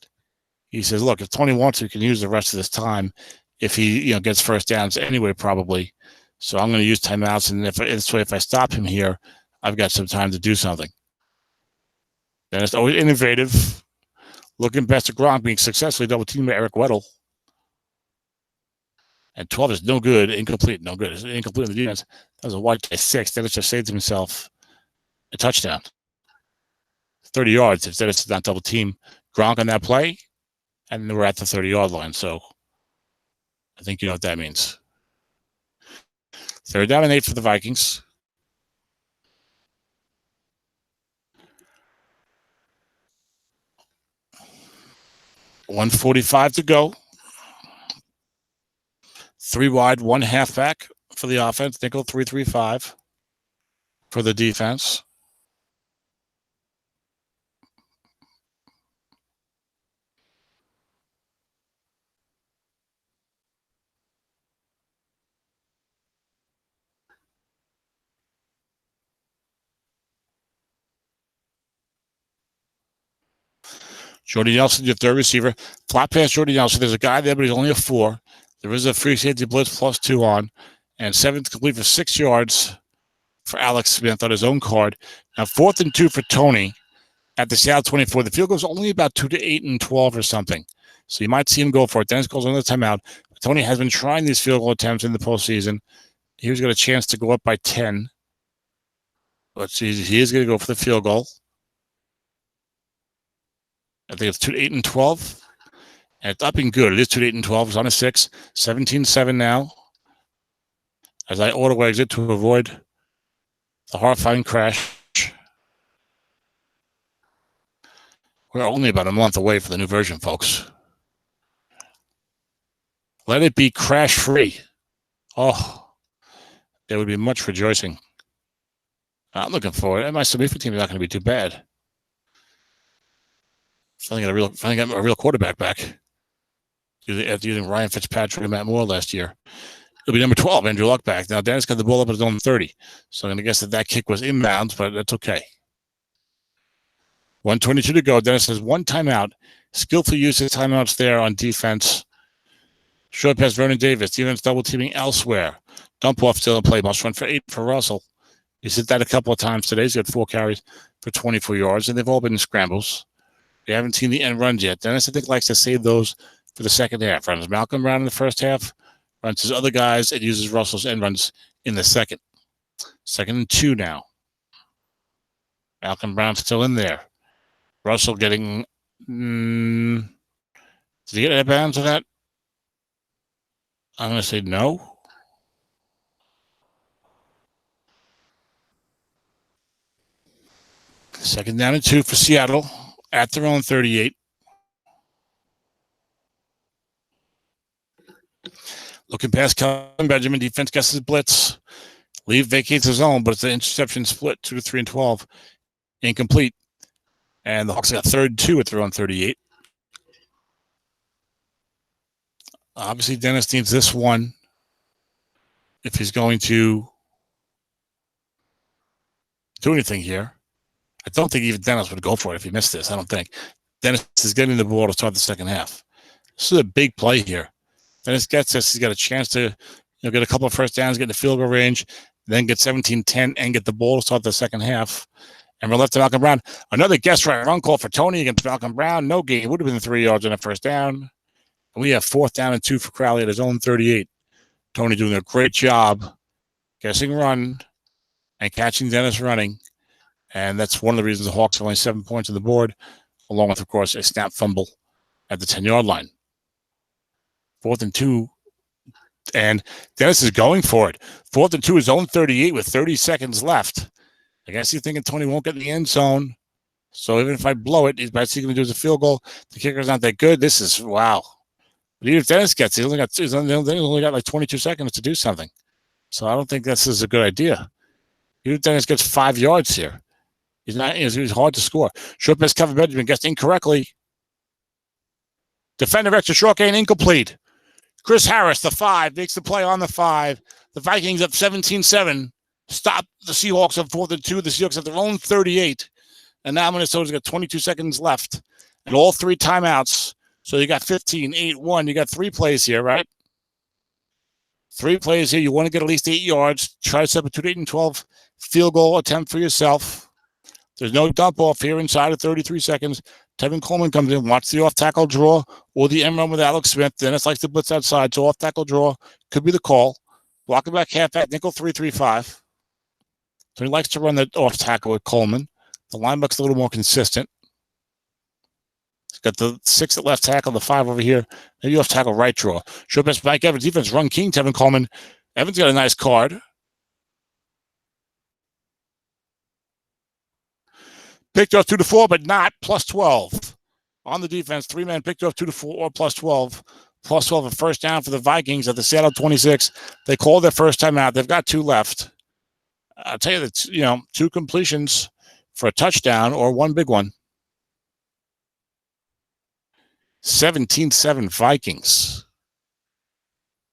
He says, look, if Tony wants to, he can use the rest of this time if he gets first downs anyway, probably. So I'm going to use timeouts. And if I stop him here, I've got some time to do something. Dennis always innovative. Looking best at Gronk, being successfully double teamed by Eric Weddle. And 12 is no good. Incomplete. No good. It's incomplete in the defense. That was a wide guy 6. Dennis just saved himself a touchdown. 30 yards if Dennis did not double team Gronk on that play. And we're at the 30-yard line. So I think you know what that means. 3rd down and 8 for the Vikings. $1:45 to go. 3 wide, 1 halfback for the offense. Nickel 3-3-5 for the defense. Jordy Nelson, your third receiver. Flat pass Jordy Nelson. There's a guy there, but he's only a 4. There is a free safety blitz +2 on. And 7th complete for 6 yards for Alex Smith on his own card. Now 4th and 2 for Tony at the Seattle 24. The field goes only about 2 to 8 and 12 or something. So you might see him go for it. Dennis goes on the timeout. Tony has been trying these field goal attempts in the postseason. He's got a chance to go up by 10. But he is going to go for the field goal. I think it's 2 to 8 and 12. And it's up and good. It is 2 to 8 and 12. It's on a 6. 17-7 now. As I auto exit to avoid the horrifying crash. We're only about a month away from the new version, folks. Let it be crash-free. Oh, there would be much rejoicing. I'm looking forward. And my Samifa team is not going to be too bad. Finally got a real quarterback back. After using Ryan Fitzpatrick and Matt Moore last year. It'll be number 12, Andrew Luck back. Now, Dennis got the ball up at his own 30. So I'm going to guess that kick was inbounds, but that's okay. 1:22 to go. Dennis has 1 timeout. Skillful use of timeouts there on defense. Short pass, Vernon Davis. Defense double teaming elsewhere. Dump off still in play. Must run for 8 for Russell. He's hit that a couple of times today. He's got 4 carries for 24 yards, and they've all been in scrambles. We haven't seen the end runs yet. Dennis, I think, likes to save those for the second half. Runs Malcolm Brown in the first half. Runs his other guys and uses Russell's end runs in the second. 2nd and 2 now. Malcolm Brown still in there. Russell getting... did he get out of bounds of that? I'm going to say no. Second down and 2 for Seattle at their own 38. Looking past Kelvin Benjamin, defense guesses blitz. Leave vacates his own, but it's an interception split, 2 to 3 and 12. Incomplete. And the Hawks got 3rd and 2 at their own 38. Obviously, Dennis needs this one if he's going to do anything here. I don't think even Dennis would go for it if he missed this. I don't think. Dennis is getting the ball to start the second half. This is a big play here. Dennis gets this. He's got a chance to get a couple of first downs, get in the field goal range, then get 17-10 and get the ball to start the second half. And we're left to Malcolm Brown. Another guess right run call for Tony against Malcolm Brown. No gain. Would have been 3 yards on a first down. And we have 4th down and 2 for Crowley at his own 38. Tony doing a great job guessing run and catching Dennis running. And that's one of the reasons the Hawks have only 7 points on the board, along with, of course, a snap fumble at the 10-yard line. 4th and 2. And Dennis is going for it. 4th and 2, his own 38 with 30 seconds left. I guess he's thinking Tony won't get in the end zone. So even if I blow it, he's basically going to do is a field goal. The kicker's not that good. This is, wow. But even if Dennis gets it, he's only got like 22 seconds to do something. So I don't think this is a good idea. Even if Dennis gets 5 yards here, he's hard to score. Short pass, Kevin Benjamin gets incorrectly. Defender extra short gain, incomplete. Chris Harris, the 5, makes the play on the 5. The Vikings up 17-7. Stop the Seahawks up 4-2. The Seahawks have their own 38. And now Minnesota's got 22 seconds left. And all 3 timeouts. So you got 15, 8, 1. You got 3 plays here, right? 3 plays here. You want to get at least 8 yards. Try to set up a 2 8 and 12 field goal attempt for yourself. There's no dump off here inside of 33 seconds. Tevin Coleman comes in, watch the off-tackle draw or the end run with Alex Smith. Dennis likes to blitz outside, so off-tackle draw could be the call. Blocking back halfback, nickel 3-3-5. So he likes to run the off-tackle with Coleman. The linebacker's a little more consistent. He's got the 6 at left tackle, the 5 over here. Maybe off-tackle right draw. Short pass, Mike Evans, defense, run king, Tevin Coleman. Evans got a nice card. Picked off 2-4, but not +12. On the defense, 3-man picked off 2-4 or +12. +12, a first down for the Vikings at the Seattle 26. They called their first time out. They've got 2 left. I'll tell you that, 2 completions for a touchdown or 1 big one. 17-7 Vikings.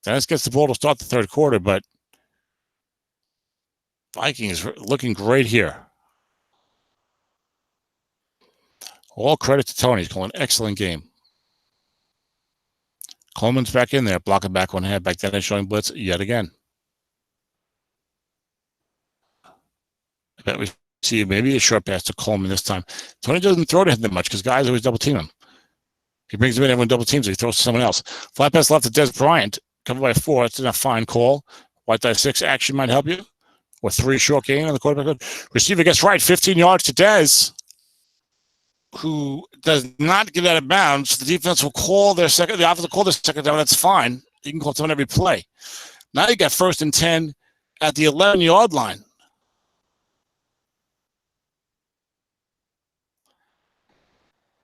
Dennis gets the ball to start the third quarter, but Vikings looking great here. All credit to Tony. He's calling an excellent game. Coleman's back in there, blocking back one hand. Back then, showing blitz yet again. I bet we see maybe a short pass to Coleman this time. Tony doesn't throw to him that much because guys always double team him. He brings him in, everyone double teams him. He throws to someone else. Flat pass left to Des Bryant. Covered by 4. It's a fine call. White die 6 action might help you. Or 3 short gain on the quarterback. Receiver gets right. 15 yards to Des, who does not get out of bounds. The defense will call their second. The offense will call their second down. That's fine. You can call it on every play. Now you got 1st and 10 at the 11-yard line.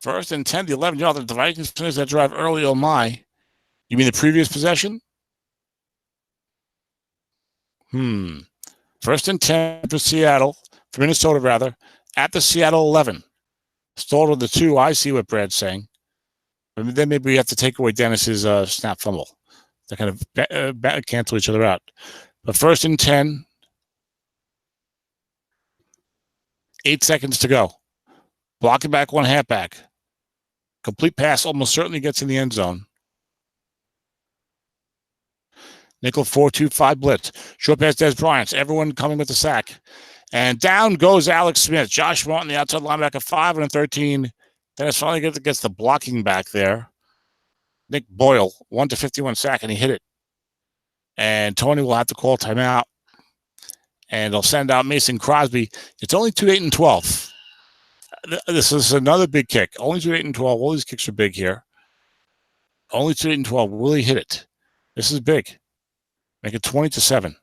First and 10, the 11-yard line. The Vikings finished that drive early. Oh my! You mean the previous possession? 1st and 10 for Seattle, for Minnesota rather, at the Seattle 11. Stalled on the 2. I see what Brad's saying. But then maybe we have to take away Dennis's snap fumble. They kind of cancel each other out. But 1st and 10, 8 seconds to go. Blocking back one halfback. Complete pass almost certainly gets in the end zone. Nickel 4-2-5 blitz. Short pass Des Bryant. Everyone coming with the sack. And down goes Alex Smith. Josh Martin, the outside linebacker, 5 and 13. Dennis finally gets the blocking back there. Nick Boyle, 1-51 sack, and he hit it. And Tony will have to call timeout. And they'll send out Mason Crosby. It's only 2 8 and 12. This is another big kick. Only 2 8 and 12. All these kicks are big here. Only 2 8 and 12. Will he hit it? This is big. Make it 20-7.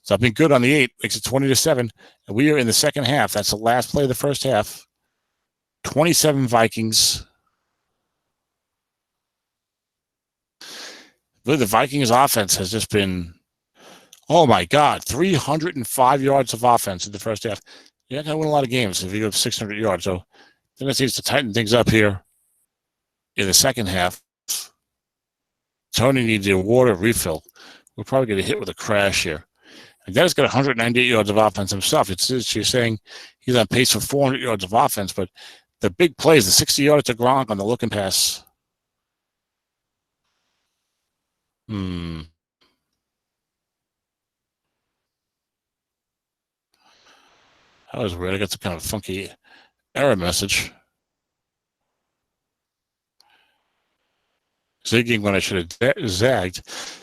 Something good on the 8 makes it 20-7. And we are in the second half. That's the last play of the first half. 27 Vikings. The Vikings offense has just been, oh my God, 305 yards of offense in the first half. You're not going to win a lot of games if you have 600 yards. So then it needs to tighten things up here in the second half. Tony needs a water refill. We'll probably get a hit with a crash here. And Dennis got 198 yards of offense himself. You're saying he's on pace for 400 yards of offense, but the big plays, the 60 yards to Gronk on the looking pass. That was weird. I got some kind of funky error message. Zigging when I should have zagged.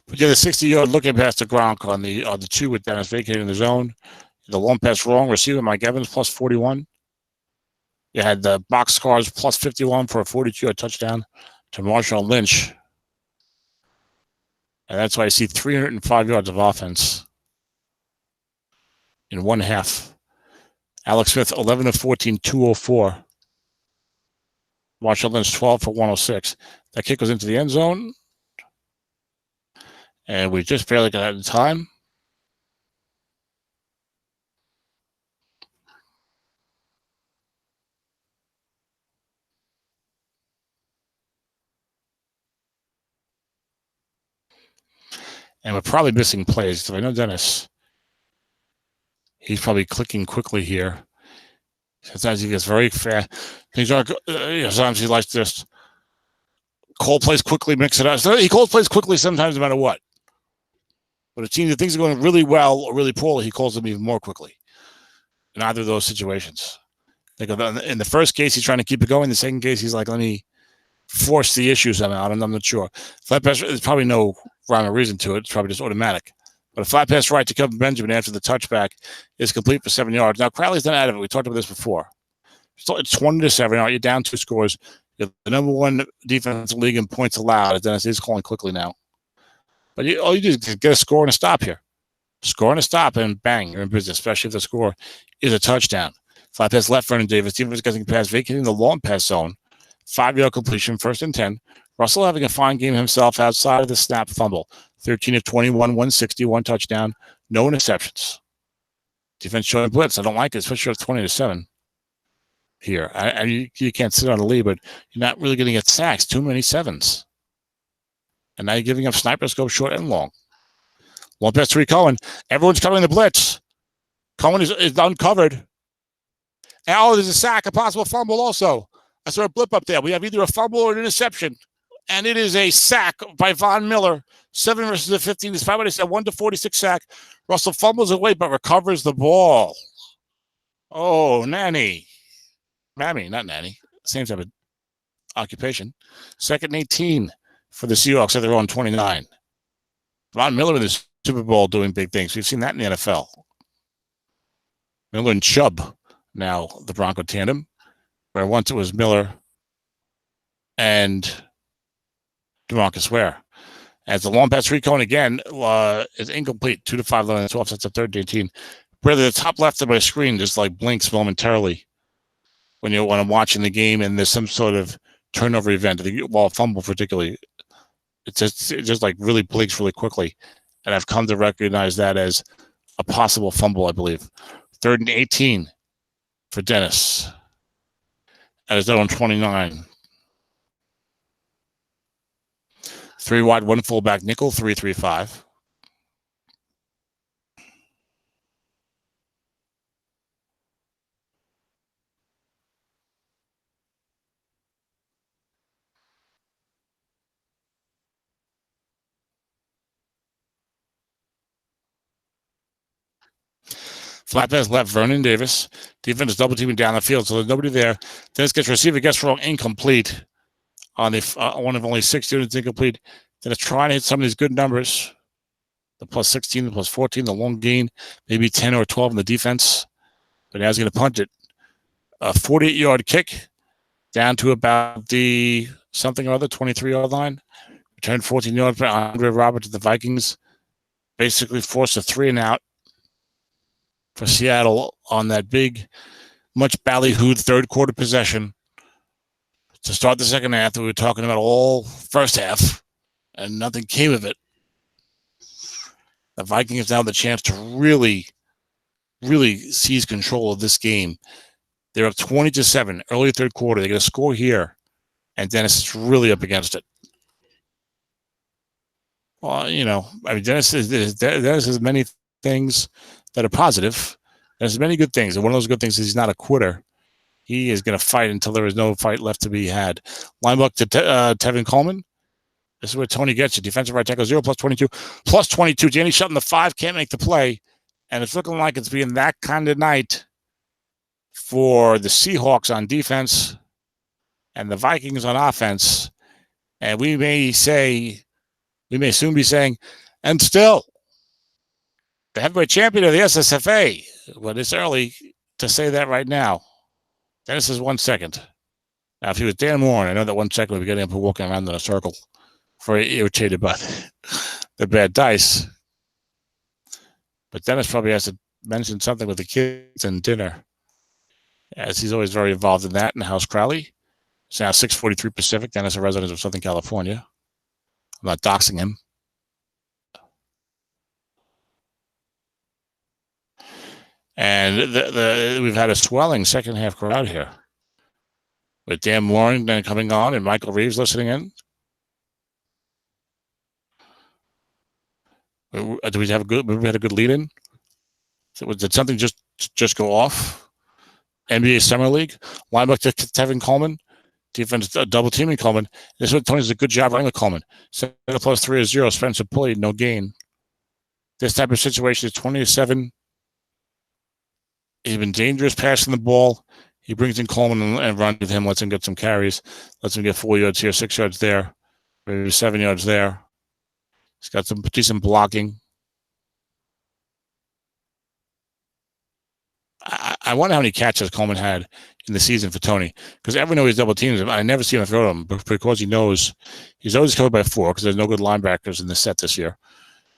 But yeah, the 60-yard looking pass to Gronk on the 2 with Dennis vacating the zone. The long pass wrong. Receiver Mike Evans plus 41. You had the box scores plus 51 for a 42-yard touchdown to Marshawn Lynch. And that's why I see 305 yards of offense in one half. Alex Smith, 11 of 14, 204. Marshawn Lynch, 12 for 106. That kick goes into the end zone. And we just barely got out in time. And we're probably missing plays. So I know Dennis, he's probably clicking quickly here. Sometimes he gets very fast. Things aren't. Sometimes he likes to just call plays quickly, mix it up. So he calls plays quickly sometimes, no matter what. But a team that things are going really well or really poorly, he calls them even more quickly. In either of those situations, like in the first case, he's trying to keep it going. In the second case, he's like, let me force the issue somehow. I'm not sure. Flat pass, there's probably no rhyme or reason to it. It's probably just automatic. But a flat pass right to Kelvin Benjamin after the touchback is complete for 7 yards. Now, Crowley's not out of it. We talked about this before. So it's 20-7. You're down 2 scores. You're the number 1 defense in the league in points allowed. Dennis is calling quickly now. But all you do is get a score and a stop here. Score and a stop, and bang, you're in business, especially if the score is a touchdown. Flat pass left, Vernon Davis. Defense getting pass, vacating the long pass zone. 5-yard completion, 1st and 10. Russell having a fine game himself outside of the snap fumble. 13 of 21, 160, 1 touchdown, no interceptions. Defense showing blitz. I don't like it, especially at 20-7 here. You can't sit on the lead, but you're not really going to get sacks. Too many 7s. And now you're giving up snipers, go short and long. Long pass to Cohen. Everyone's covering the blitz. Cohen is uncovered. And there's a sack, a possible fumble also. I saw a blip up there. We have either a fumble or an interception. And it is a sack by Von Miller. 7 versus the 15. It's 1-46 sack. Russell fumbles away but recovers the ball. Oh, Nanny. Mammy, not Nanny. Same type of occupation. 2nd and 18 for the Seahawks at their own 29. Von Miller in the Super Bowl doing big things. We've seen that in the NFL. Miller and Chubb, now the Bronco tandem, where once it was Miller and DeMarcus Ware. As the long pass Cohen again is incomplete. 2 to 5, 11 12, sets up 3rd and 18. Where the top left of my screen just like blinks momentarily when I'm watching the game and there's some sort of turnover event, well, fumble particularly. It just like really blinks really quickly. And I've come to recognize that as a possible fumble, I believe. 3rd and 18 for Dennis. At his own 29. 3 wide, 1 fullback nickel, 3-3-5. Flat pass left, Vernon Davis. Defense is double teaming down the field, so there's nobody there. Dennis gets receiver, gets wrong, incomplete. On the one of only 6 units incomplete. Dennis trying to hit some of these good numbers. The plus 16, the plus 14, the long gain, maybe 10 or 12 in the defense. But now he's going to punt it. A 48-yard kick down to about the something or other, 23-yard line. Returned 14 yards by Andre Roberts to the Vikings. Basically forced a 3-and-out for Seattle on that big, much ballyhooed 3rd quarter possession to start the second half that we were talking about all first half, and nothing came of it. The Vikings now have the chance to really, really seize control of this game. They're up 20-7, early 3rd quarter. They're going to score here, and Dennis is really up against it. Well, Dennis has many things that are positive. There's many good things, and one of those good things is he's not a quitter. He is going to fight until there is no fight left to be had. Linebacker to Tevin Coleman. This is where Tony gets you. Defensive right tackle, 0 plus 22. Plus 22. Danny Shelton, the 5, can't make the play. And it's looking like it's being that kind of night for the Seahawks on defense and the Vikings on offense. And we may soon be saying, and still, the heavyweight champion of the SSFA. But it's early to say that right now. Dennis is 1 second. Now, if he was Dan Moore, I know that 1 second would be getting up and walking around in a circle, very irritated by the bad dice. But Dennis probably has to mention something with the kids and dinner, as he's always very involved in that in House Crowley. It's now 6:43 Pacific. Dennis, a resident of Southern California. I'm not doxing him. And we've had a swelling second half crowd here, with Dan Moore then coming on and Michael Reeves listening in. Do we have a good? We had a good lead in. Did something just go off? NBA Summer League linebacker Tevin Coleman, defense double teaming Coleman. This is what Tony does a good job running with Coleman. 7 plus 3 is 0. Spencer Pulley, no gain. This type of situation is 20-7. He's been dangerous passing the ball. He brings in Coleman and runs with him, lets him get some carries, lets him get 4 yards here, 6 yards there, maybe 7 yards there. He's got some decent blocking. I wonder how many catches Coleman had in the season for Tony, because everyone knows he's double teams him. I never see him throw to him, but because he knows he's always covered by 4 because there's no good linebackers in the set this year.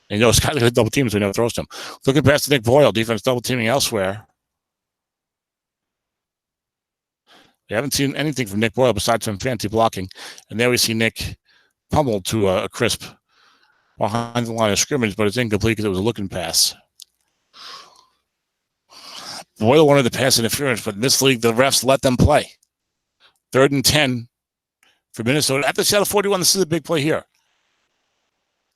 And he knows kind of double teams, so he never throws to him. Looking past to Nick Boyle, defense double teaming elsewhere. We haven't seen anything from Nick Boyle besides some fancy blocking. And there we see Nick pummeled to a crisp behind the line of scrimmage, but it's incomplete because it was a looking pass. Boyle wanted the pass interference, but in this league, the refs let them play. 3rd and 10 for Minnesota. At the Seattle 41, this is a big play here.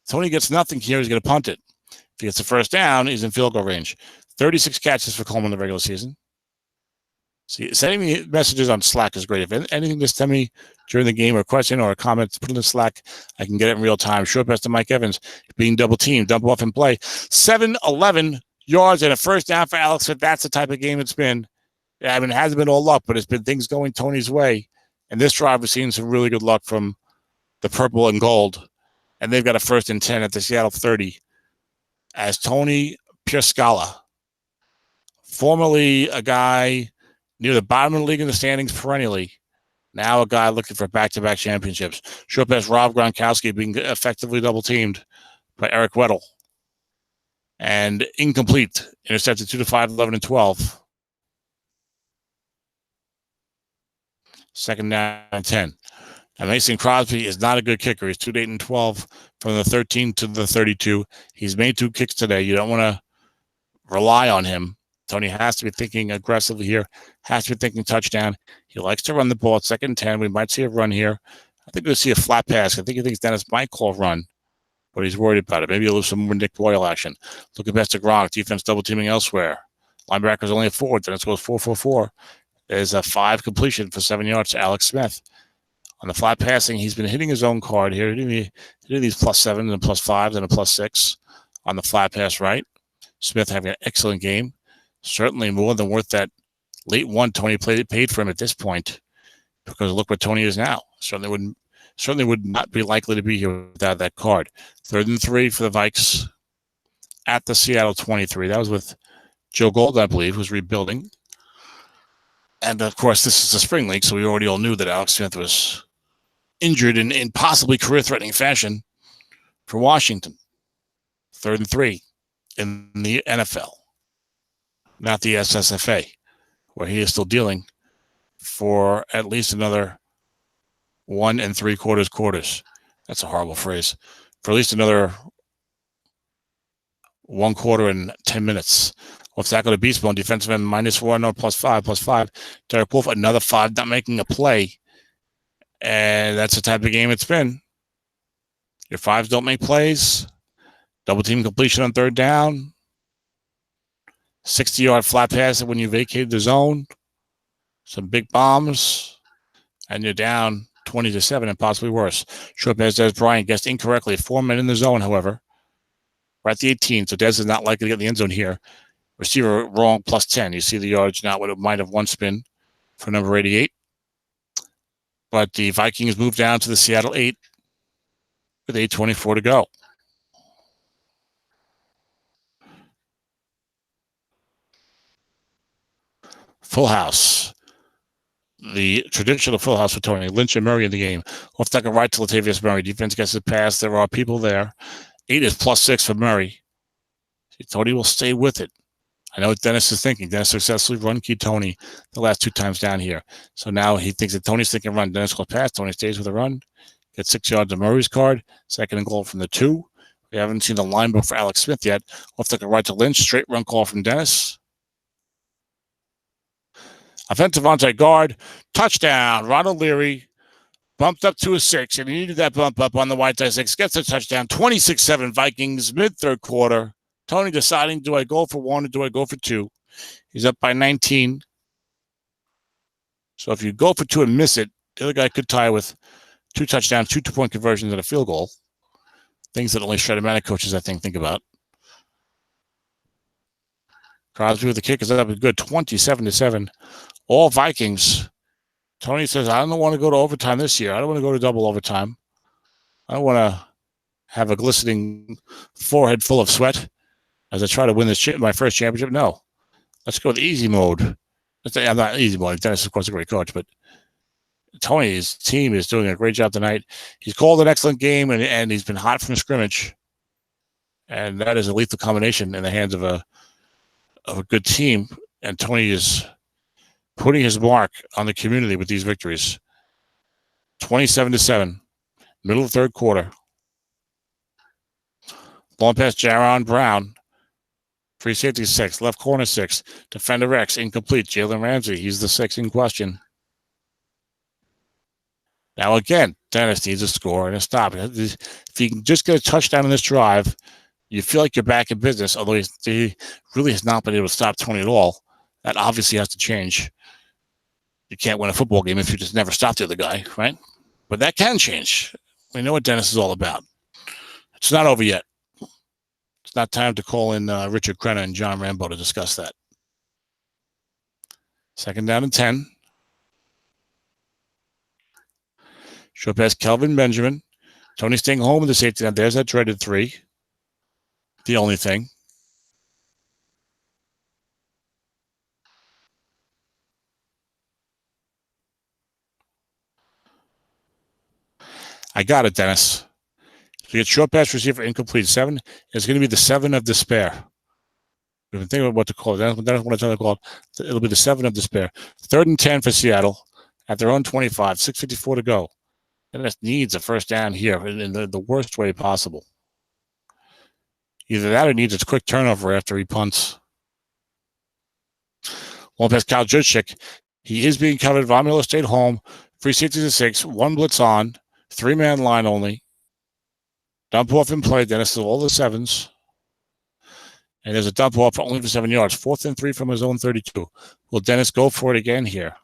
Tony gets nothing here. He's going to punt it. If he gets the first down, he's in field goal range. 36 catches for Coleman in the regular season. See, sending me messages on Slack is great. If anything, just send me during the game or a question or a comment, put it in the Slack. I can get it in real time. Short pass to Mike Evans, being double teamed, dump off and play. 7-11 yards and a first down for Alex Smith. That's the type of game it's been. I mean, it hasn't been all luck, but it's been things going Tony's way. And this drive, we've seen some really good luck from the purple and gold. And they've got a 1st and 10 at the Seattle 30 as Tony Pierscala, formerly a guy near the bottom of the league in the standings perennially, now a guy looking for back-to-back championships. Short pass Rob Gronkowski being effectively double-teamed by Eric Weddle. And incomplete. Intercepted 2 to 5, 11 and 12. 2nd down and 10. And Mason Crosby is not a good kicker. He's 2 to 8 and 12 from the 13 to the 32. He's made 2 kicks today. You don't want to rely on him. Tony has to be thinking aggressively here, has to be thinking touchdown. He likes to run the ball at 2nd and 10. We might see a run here. I think we'll see a flat pass. I think he thinks Dennis might call a run, but he's worried about it. Maybe he'll lose some more Nick Boyle action. Looking past to Gronk, defense double teaming elsewhere. Linebackers only a 4. Dennis goes 4-4-4. There's a 5 completion for 7 yards to Alex Smith. On the flat passing, he's been hitting his own card here. Hitting these +7s and +5s and a +6 on the flat pass right. Smith having an excellent game. Certainly more than worth that late one Tony paid for him at this point, because look what Tony is now. Certainly would not be likely to be here without that card. 3rd and 3 for the Vikes at the Seattle 23. That was with Joe Gold, I believe, who's rebuilding. And, of course, this is the spring league, so we already all knew that Alex Smith was injured in possibly career-threatening fashion for Washington. 3rd and 3 in the NFL, not the SSFA, where he is still dealing for at least another 1 3/4 quarters. That's a horrible phrase. For at least another 1 quarter and 10 minutes. Left tackle to Beast Mode, defensive end -1, no, +5. Derek Wolfe, another 5, not making a play. And that's the type of game it's been. Your 5s don't make plays. Double team completion on 3rd down. 60-yard flat pass when you vacated the zone. Some big bombs. And you're down 20-7 and possibly worse. Short pass, Dez Bryant guessed incorrectly. 4 men in the zone, however. We're at the 18, so Dez is not likely to get in the end zone here. Receiver wrong, +10. You see the yards now, what it might have one spin for number 88. But the Vikings move down to the Seattle 8 with 8:24 to go. Full house. The traditional full house for Tony. Lynch and Murray in the game. Left tackle right to Latavius Murray. Defense gets the pass. There are people there. 8 is +6 for Murray. Tony will stay with it. I know what Dennis is thinking. Dennis successfully run key Tony the last 2 times down here. So now he thinks that Tony's thinking run. Dennis goes pass. Tony stays with a run. Gets 6 yards of Murray's card. 2nd and goal from the 2. We haven't seen the line book for Alex Smith yet. Left tackle right to Lynch. Straight run call from Dennis. Offensive onside guard, touchdown. Ronald Leary bumped up to a 6, and he needed that bump up on the white die 6. Gets a touchdown, 26-7 Vikings, mid-third quarter. Tony deciding, do I go for 1 or do I go for 2? He's up by 19. So if you go for 2 and miss it, the other guy could tie with 2 touchdowns, 2 two-point conversions, and a field goal. Things that only Shredder-matic coaches, I think about. Crosby with the kick is up a good 27-7. All Vikings. Tony says, I don't want to go to overtime this year. I don't want to go to double overtime. I don't want to have a glistening forehead full of sweat as I try to win this my first championship. No. Let's go with easy mode. I'm not easy mode. Dennis is, of course, a great coach, but Tony's team is doing a great job tonight. He's called an excellent game, and he's been hot from scrimmage. And that is a lethal combination in the hands of a good team. And Tony is putting his mark on the community with these victories. 27-7, middle of the third quarter. Long pass, Jaron Brown. Free safety 6, left corner 6, defender X, incomplete. Jalen Ramsey, he's the 6 in question. Now again, Dennis needs a score and a stop. If you can just get a touchdown in this drive, you feel like you're back in business, although he really has not been able to stop Tony at all. That obviously has to change. You can't win a football game if you just never stop the other guy, right? But that can change. We know what Dennis is all about. It's not over yet. It's not time to call in Richard Crenna and John Rambo to discuss that. 2nd down and 10. Short pass, Kelvin Benjamin. Tony staying home with the safety. Now there's that dreaded 3. The only thing. I got it, Dennis. So you get short pass receiver incomplete 7. It's going to be the 7 of despair. We've been thinking about what to call it. That's what I'm trying to call it. It'll be the 7 of despair. 3rd and 10 for Seattle at their own 25. 6:54 to go. Dennis needs a first down here in the worst way possible. Either that or needs a quick turnover after he punts. Long pass, Kyle Juszczyk. He is being covered. Von Miller stayed home. Free safety to 6. 1 blitz on. 3-man line only. Dump off in play. Dennis is all the 7s. And there's a dump off only for 7 yards. 4th and 3 from his own 32. Will Dennis go for it again here?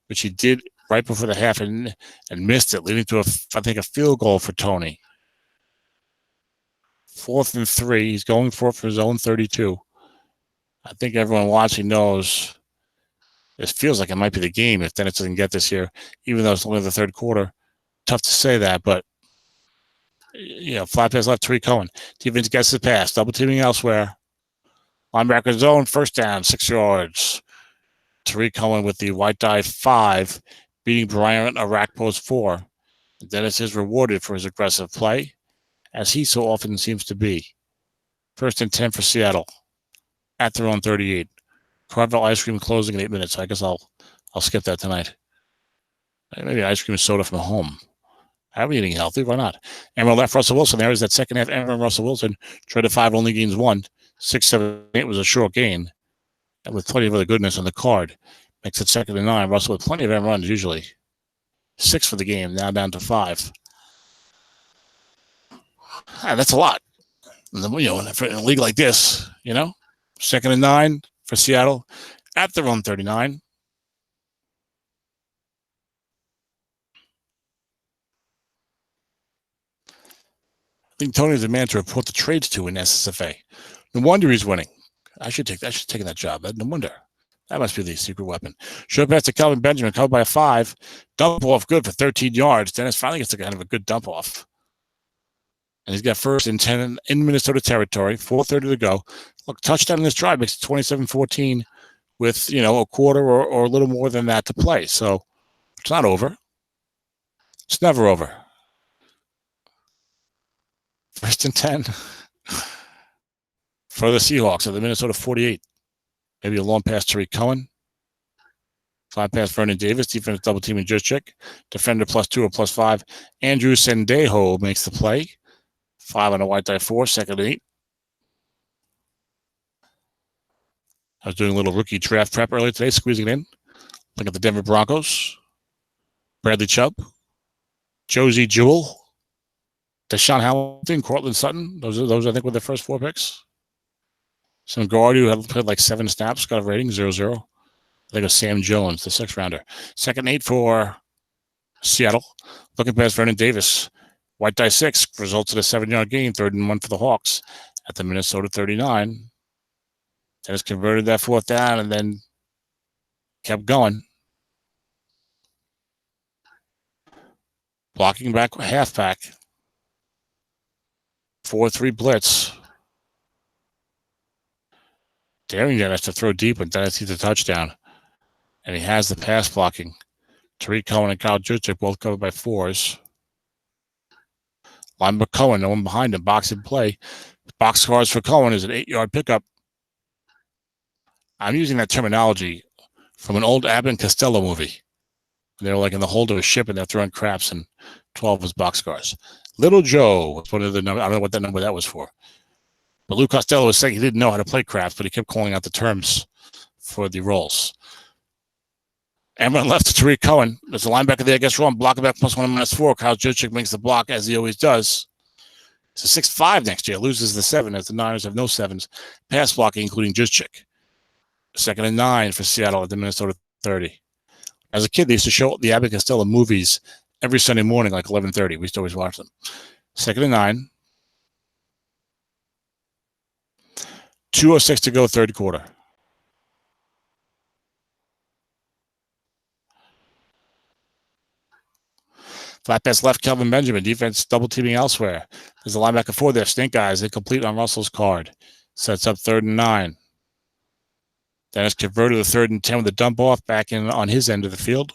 Which he did right before the half and missed it, leading to, I think, a field goal for Tony. 4th and 3. He's going for it for his own 32. I think everyone watching knows it feels like it might be the game if Dennis doesn't get this here, even though it's only the third quarter. Tough to say that, but flat pass left, Tariq Cohen. Defense gets the pass, double teaming elsewhere. Linebacker zone, first down, 6 yards. Tariq Cohen with the white die 5, beating Brian Arakpo's 4. Dennis is rewarded for his aggressive play, as he so often seems to be. 1st and 10 for Seattle at their own 38. Carvel ice cream closing in 8 minutes. I guess I'll skip that tonight. Maybe ice cream and soda from home. I'm eating healthy. Why not? Emerald left Russell Wilson. There is that second half. Emerald Russell Wilson traded 5, only gains 1. 6, 7, 8 was a short gain. And with plenty of other goodness on the card. Makes it 2nd and 9. Russell with plenty of end runs usually. 6 for the game. Now down to 5. That's a lot. In a league like this, 2nd and 9 for Seattle at their own 39. I think Tony's the man to report the trades to in SSFA. No wonder he's winning. I should take that job. No wonder. That must be the secret weapon. Short pass to Kelvin Benjamin, covered by a 5. Dump off good for 13 yards. Dennis finally gets kind of a good dump off. And he's got 1st and 10 in Minnesota territory. 4:30 to go. Look, touchdown in this drive makes it 27-14 with, a quarter or a little more than that to play. So it's not over. It's never over. 1st and 10 for the Seahawks at the Minnesota 48. Maybe a long pass to Tariq Cohen. Flat pass Vernon Davis. Defense double teaming Juszczyk. Defender +2 or +5. Andrew Sendejo makes the play. 5 on a white die 4. 2nd and 8. I was doing a little rookie draft prep earlier today, squeezing it in. Look at the Denver Broncos. Bradley Chubb. Josie Jewell. Deshaun Hamilton, Cortland Sutton. Those I think were the first 4 picks. Some guard who had played like 7 snaps, got a rating 0-0. I think it was Sam Jones, the 6th rounder. Second 8 for Seattle. Looking past Vernon Davis. White die 6 results in a 7-yard gain, 3rd and 1 for the Hawks at the Minnesota 39. Dennis converted that 4th down and then kept going. Blocking back halfback. 4-3 blitz. Daring Dennis to throw deep, but Dennis sees a touchdown. And he has the pass blocking. Tariq Cohen and Kyle Juszczyk both covered by 4s. Linebacker Cohen, no one behind him, box in play. Box scores for Cohen is an 8-yard pickup. I'm using that terminology from an old Abbott and Costello movie. They're like in the hold of a ship and they're throwing craps, and 12 was boxcars. Little Joe was one of the numbers. I don't know what that number that was for. But Lou Costello was saying he didn't know how to play craps, but he kept calling out the terms for the roles. Everyone left to Tariq Cohen. There's a linebacker there, gets wrong. Blocker back +1 -4. Kyle Juszczyk makes the block as he always does. It's a 6-5 next year. Loses the 7 as the Niners have no 7s. Pass blocking, including Juszczyk. 2nd and 9 for Seattle at the Minnesota 30. As a kid, they used to show the Abbott Costello movies every Sunday morning, like 11:30. We used to always watch them. 2nd and 9. 2:06 to go, 3rd quarter. Flat pass left, Kelvin Benjamin. Defense double teaming elsewhere. There's a linebacker 4 there. Stink eyes. Incomplete on Russell's card. Sets up 3rd and 9. Dennis converted the 3rd and 10 with a dump off back in on his end of the field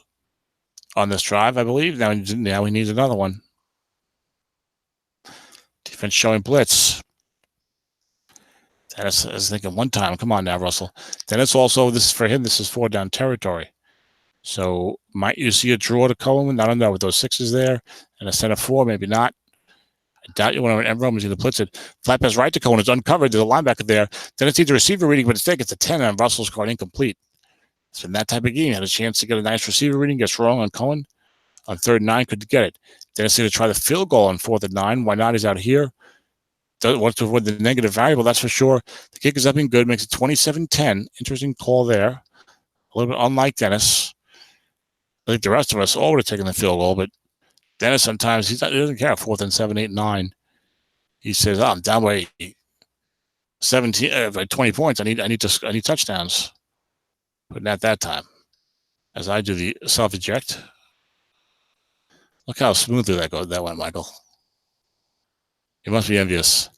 on this drive, I believe. Now he needs another one. Defense showing blitz. Dennis is thinking one time. Come on now, Russell. Dennis also, this is for him, this is 4 down territory. So might you see a draw to Cohen? I don't know. With those 6s there and a center 4, maybe not. I doubt you want to everyone was either blitz it. Flat pass right to Cohen. It's uncovered. There's a linebacker there. Dennis needs a receiver reading, but instead gets a 10 on Russell's card, incomplete. It's been that type of game. Had a chance to get a nice receiver reading, gets wrong on Cohen. On 3rd and 9, couldn't get it. Dennis needed to try the field goal on 4th and 9. Why not? He's out here. Wants to avoid the negative variable, that's for sure. The kick is up and good, makes it 27-10. Interesting call there. A little bit unlike Dennis. I think the rest of us all would have taken the field goal, but Dennis sometimes he doesn't care. 4th and 7, 8, 9. He says, "Oh, I'm down by 17, by 20 points. I need touchdowns." But not that time. As I do the self-eject. Look how smoothly that went, Michael. You must be envious.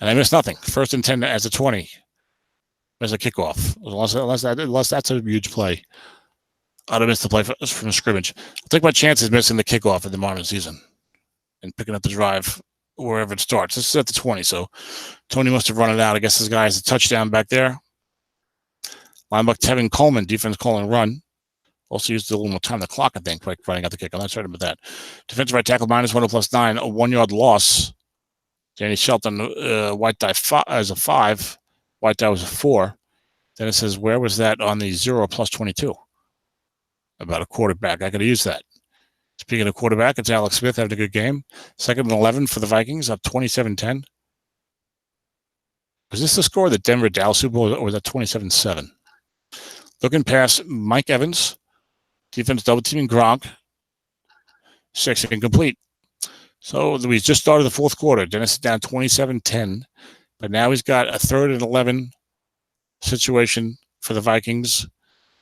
And I missed nothing. 1st and 10 as a 20. There's a kickoff. Unless that's a huge play. I'd have missed the play from scrimmage. I'll take my chances missing the kickoff in the modern season and picking up the drive wherever it starts. This is at the 20, so Tony must have run it out. I guess this guy has a touchdown back there. Linebacker Tevin Coleman, defense calling run. Also used a little more time on the clock, I think, like running out the kick. I'm not certain about that. Defensive right tackle -1 +9, a 1-yard loss. Danny Shelton, white die as a 5. White die was a 4. Then it says, where was that on the 0 +22? About a quarterback. I could have used that. Speaking of quarterback, it's Alex Smith having a good game. 2nd and 11 for the Vikings, up 27-10. Was this the score of the Denver-Dallas Super Bowl, or was that 27-7? Looking past Mike Evans. Defense double teaming Gronk. 6 incomplete. So we just started the 4th quarter. Dennis is down 27-10. But now he's got a 3rd and 11 situation for the Vikings.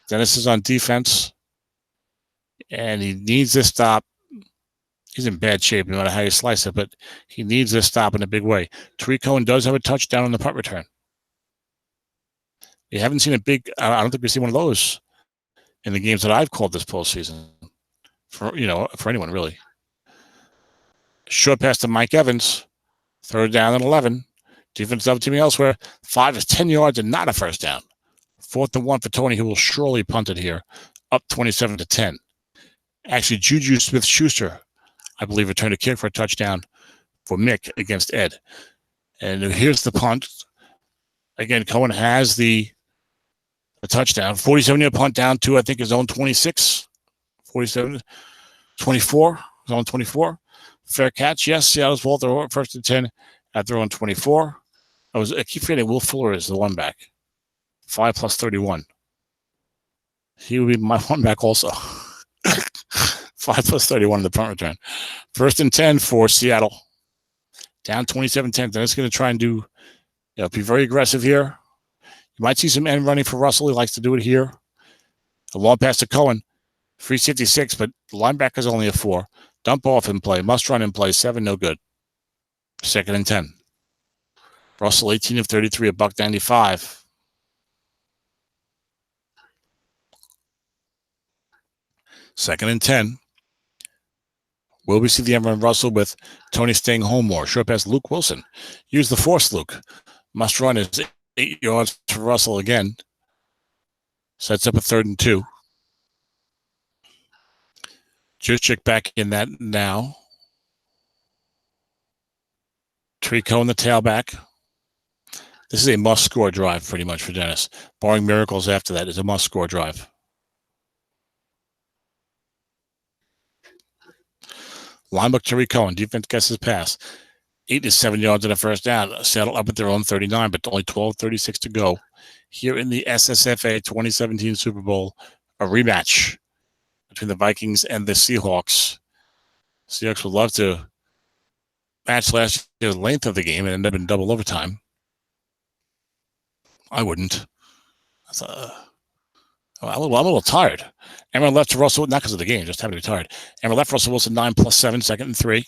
Dennis is on defense. And he needs this stop. He's in bad shape, no matter how you slice it, but he needs this stop in a big way. Tariq Cohen does have a touchdown on the punt return. You haven't seen a big, I don't think we've seen one of those in the games that I've called this postseason. For anyone, really. Short pass to Mike Evans. 3rd down and 11. Defense double teaming elsewhere. 5 is 10 yards and not a first down. 4th and 1 for Tony, who will surely punt it here. Up 27-10. Actually, Juju Smith-Schuster, I believe, returned a kick for a touchdown for Mick against Ed. And here's the punt. Again, Cohen has the a touchdown. 47-yard punt down to, I think, his own 26. 47, 24, his own 24. Fair catch. Yes, Seattle's Walter first and 10 at their own 24. I keep forgetting Will Fuller is the one back. 5 plus 31. He would be my one back also. 5 plus 31 in the punt return. First and 10 for Seattle. Down 27-10. Then it's going to try and be very aggressive here. You might see some end running for Russell. He likes to do it here. A long pass to Cohen. Free safety 6, but the linebacker's only a 4. Dump off in play. Must run in play. 7, no good. Second and 10. Russell 18 of 33, $1.95. Second and 10. Will we see the end run Russell with Tony staying home more? Short pass Luke Wilson. Use the force, Luke. Must run is 8 yards for Russell again. Sets up a 3rd and 2. Juszczyk back in that now. Trico in the tailback. This is a must-score drive pretty much for Dennis. Barring miracles after that, it's a must-score drive. Linebacker Tariq Cohen. Defense guesses pass. 8 is 7 yards in the first down. Settle up at their own 39, but only 12:36 to go. Here in the SSFA 2017 Super Bowl, a rematch between the Vikings and the Seahawks. Seahawks would love to match last year's length of the game and end up in double overtime. I wouldn't. I'm a little tired. Emma left to Russell, not because of the game, just having to be tired. Emma left Russell Wilson 9 plus 7, 2nd and 3.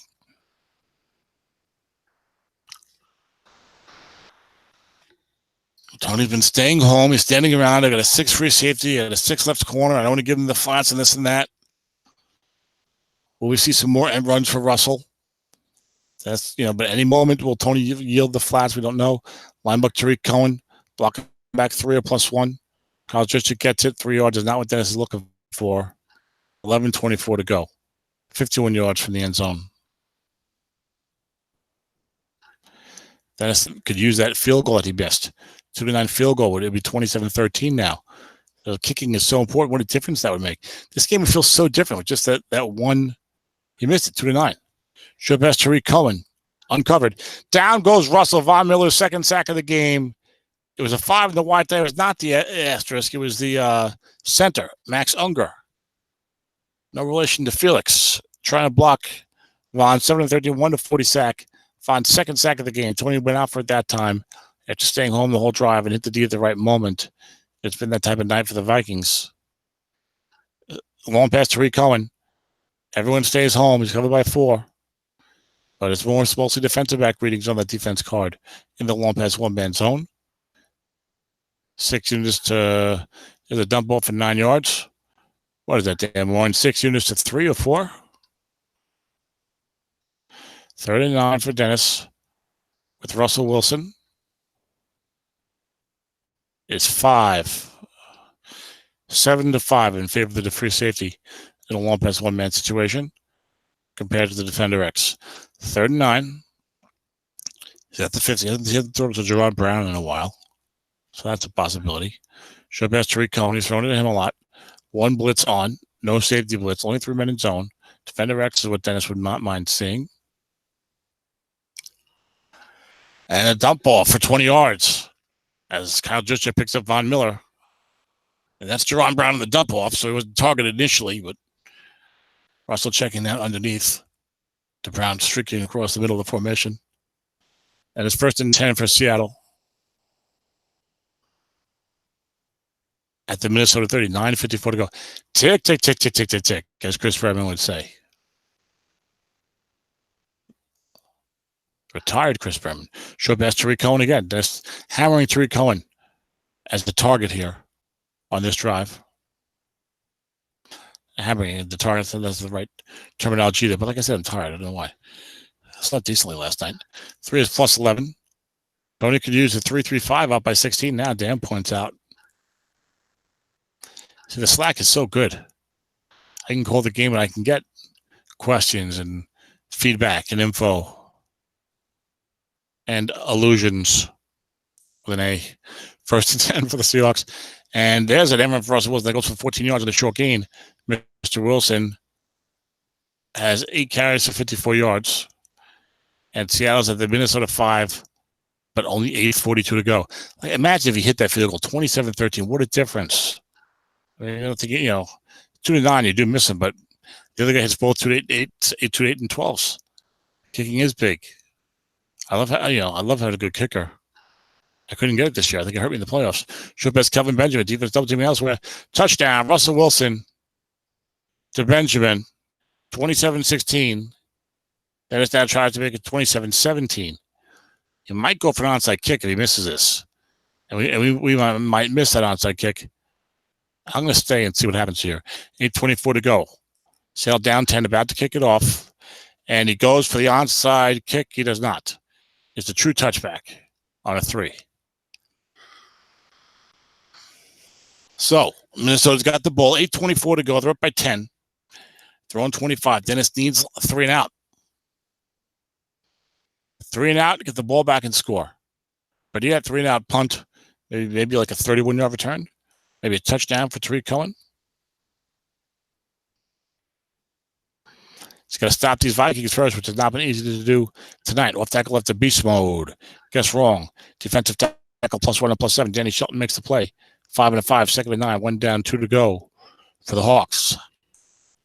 Tony's been staying home. He's standing around. I got a 6 free safety. I got a 6 left corner. I don't want to give him the flats and this and that. Will we see some more end runs for Russell? That's, but any moment will Tony yield the flats? We don't know. Linebacker Tariq Cohen, blocking back 3 or plus 1. Kyle Juszczyk gets it. 3 yards is not what Dennis is looking for. 11:24 to go. 51 yards from the end zone. Dennis could use that field goal that he missed. 2-9 field goal. It would be 27-13 now. The kicking is so important. What a difference that would make. This game would feel so different with just that one. He missed it, 2-9. Short pass Tariq Cohen. Uncovered. Down goes Russell. Von Miller's second sack of the game. It was a 5 in the white there. It was not the asterisk. It was the center, Max Unger. No relation to Felix. Trying to block Von. 7-13, 1-40 sack. Von's second sack of the game. Tony went out for it that time after staying home the whole drive and hit the D at the right moment. It's been that type of night for the Vikings. Long pass to Tariq Cohen. Everyone stays home. He's covered by 4. But it's mostly defensive back readings on that defense card in the long pass one-man zone. 6 units to the dump ball for 9 yards. What is that, Dan Warren? 6 units to 3 or 4? 39 for Dennis with Russell Wilson. It's 5. 7-5 in favor of the free safety in a long pass one-man situation compared to the defender X. 3rd and 9. He's at the 50. He hasn't thrown to Gerard Brown in a while. So that's a possibility. Short pass Tariq Cohen. He's thrown it to him a lot. 1 blitz on. No safety blitz. Only 3 men in zone. Defender X is what Dennis would not mind seeing. And a dump ball for 20 yards as Kyle Juszczyk picks up Von Miller. And that's Jerron Brown in the dump off, so he wasn't targeted initially, but Russell checking that underneath to Brown streaking across the middle of the formation. And it's 1st and 10 for Seattle. At the Minnesota 30, 9:54 to go. Tick, tick, tick, tick, tick, tick, tick, as Chris Berman would say. Retired Chris Berman. Short pass Tariq Cohen again. That's hammering Tariq Cohen as the target here on this drive. Hammering the target, so that's the right terminology there. But like I said, I'm tired. I don't know why. I slept decently last night. 3 is plus 11. Tony could use a 3-3-5 up by 16 now. Dan points out. See, the Slack is so good. I can call the game and I can get questions and feedback and info and allusions with an A First and 10 for the Seahawks. And there's an error for Russell Wilson that goes for 14 yards on a short gain. Mr. Wilson has 8 carries for 54 yards. And Seattle's at the Minnesota 5, but only 8:42 to go. Like, imagine if he hit that field goal, 27-13. What a difference. I mean, I don't think, 2-9, you do miss him, but the other guy hits both 2-8 and 12s. Kicking is big. I love having a good kicker. I couldn't get it this year. I think it hurt me in the playoffs. Short pass, Kelvin Benjamin. Defense double teaming elsewhere. Touchdown, Russell Wilson to Benjamin. 27-16. Dennis now tries to make it 27-17. He might go for an onside kick if he misses this. And we might miss that onside kick. I'm going to stay and see what happens here. 8:24 to go. Sail down 10, about to kick it off. And he goes for the onside kick. He does not. It's a true touchback on a 3. So, Minnesota's got the ball. 8:24 to go. They're up by 10. Throwing 25. Dennis needs a 3 and out. 3 and out, get the ball back and score. But he had 3 and out punt, maybe like a 31-yard return, maybe a touchdown for Tariq Cohen. He's got to stop these Vikings first, which has not been easy to do tonight. Off tackle left to beast mode. Guess wrong. Defensive tackle +1 and +7. Danny Shelton makes the play. 5 and 5, 2nd and 9, 1 down, 2 to go for the Hawks.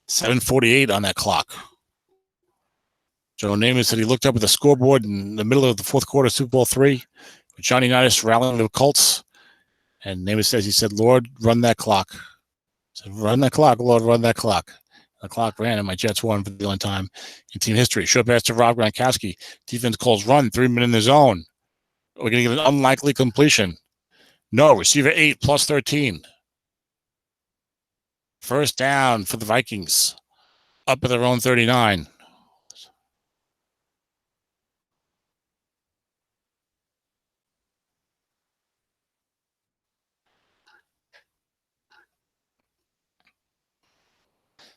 7:48 on that clock. Joe Namath said he looked up at the scoreboard in the middle of the fourth quarter, Super Bowl III, with Johnny Unitas rallying the Colts. And Namath he said, Lord, run that clock. He said, run that clock, Lord, run that clock. The clock ran, and my Jets won for the only time in team history. Short pass to Rob Gronkowski. Defense calls run, 3 men in the zone. We're going to give an unlikely completion. No, receiver 8, +13. First down for the Vikings. Up at their own 39.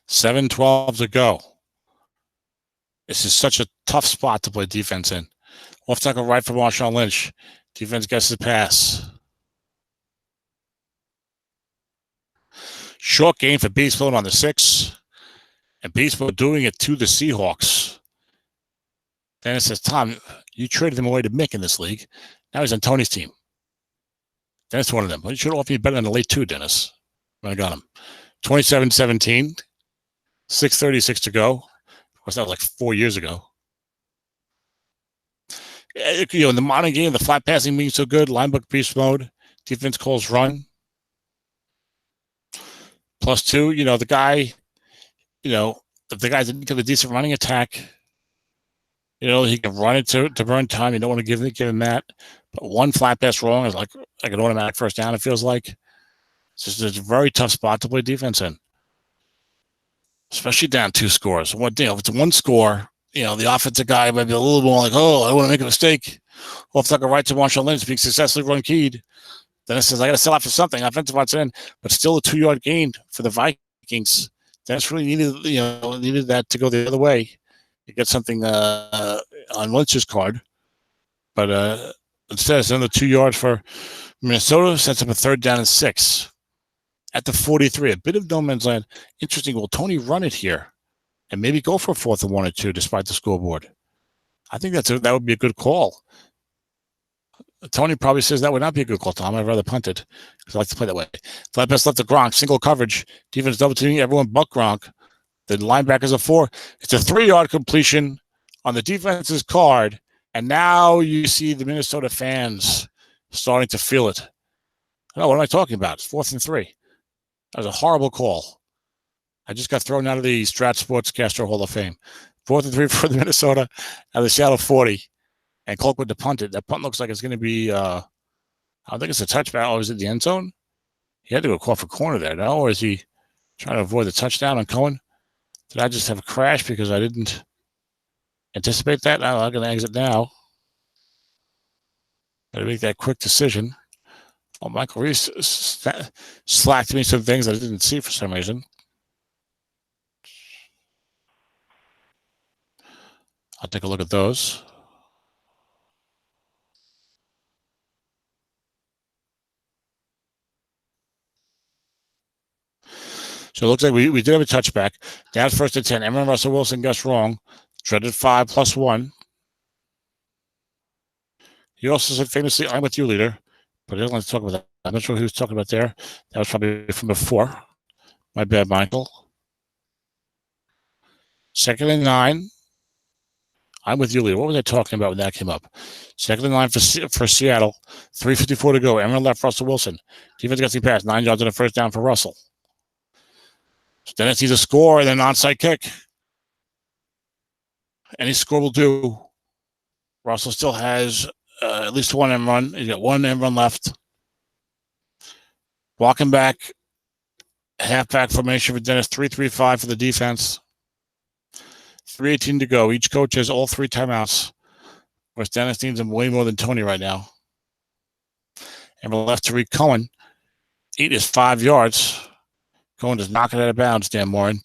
$7:12 to go. This is such a tough spot to play defense in. Off tackle right for Marshawn Lynch. Defense gets the pass. Short gain for Beast Mode on the 6. And Beast Mode doing it to the Seahawks. Dennis says, Tom, you traded him away to Mick in this league. Now he's on Tony's team. Dennis wanted him. Well, you should have offered me better in the late 2, Dennis. When I got him. 27-17. 6:36 to go. Of course, that was like 4 years ago. In the modern game, the flat passing being so good, linebacker beast mode, defense calls run. +2, the guy, if the guy's got a decent running attack, he can run it to burn time. You don't want to give him that. But one flat pass wrong is like an automatic first down, it feels like. It's a very tough spot to play defense in. Especially down 2 scores. If it's 1 score, the offensive guy might be a little more like, oh, I don't want to make a mistake. Off tackle right to Marshawn Lynch being successfully run keyed. Then it says, I got to sell out for something. Offensive line's in, but still a 2-yard gain for the Vikings. That's really needed that to go the other way. You get something on Lynch's card. But instead, it's another 2 yards for Minnesota. Sets up a 3rd down and 6. At the 43, a bit of no man's land. Interesting. Will Tony run it here and maybe go for a 4th and 1 or 2 despite the scoreboard? I think that would be a good call. Tony probably says that would not be a good call, Tom. I'd rather punt it because I like to play that way. Flat pass left to Gronk. Single coverage. Defense double teaming everyone but Gronk. The linebackers are 4. It's a 3-yard completion on the defense's card. And now you see the Minnesota fans starting to feel it. Oh, what am I talking about? It's 4th and 3. That was a horrible call. I just got thrown out of the STRAT Sportscaster Hall of Fame. 4th and 3 for the Minnesota at the Seattle 40. And Colquitt to punt it. That punt looks like it's going to be, I think it's a touchback. Or is it the end zone? He had to go call for corner there, no? Or is he trying to avoid the touchdown on Cohen? Did I just have a crash because I didn't anticipate that? No, I'm going to exit now. Got to make that quick decision. Oh, Michael Reese slacked me some things I didn't see for some reason. I'll take a look at those. So it looks like we did have a touchback. Down first and 10. Emma Russell Wilson guessed wrong. Dreaded 5+1. He also said famously, "I'm with you, leader." But I don't want to talk about that. I'm not sure who he was talking about there. That was probably from before. My bad, Michael. 2nd and 9. I'm with you, leader. What was I talking about when that came up? 2nd and 9 for Seattle. 3:54 to go. Emma left Russell Wilson. Defense gets the pass. 9 yards on the first down for Russell. So then it's either score and then an onside kick. Any score will do. Russell still has at least one end run. He's got one end run left. Walking back, halfback formation for Dennis, 3-3-5 for the defense. 3:18 to go. Each coach has all 3 timeouts. Of course, Dennis needs him way more than Tony right now. And we're left to Tariq Cohen. 8 is 5 yards. Cohen just knocking it out of bounds, Dan Morin,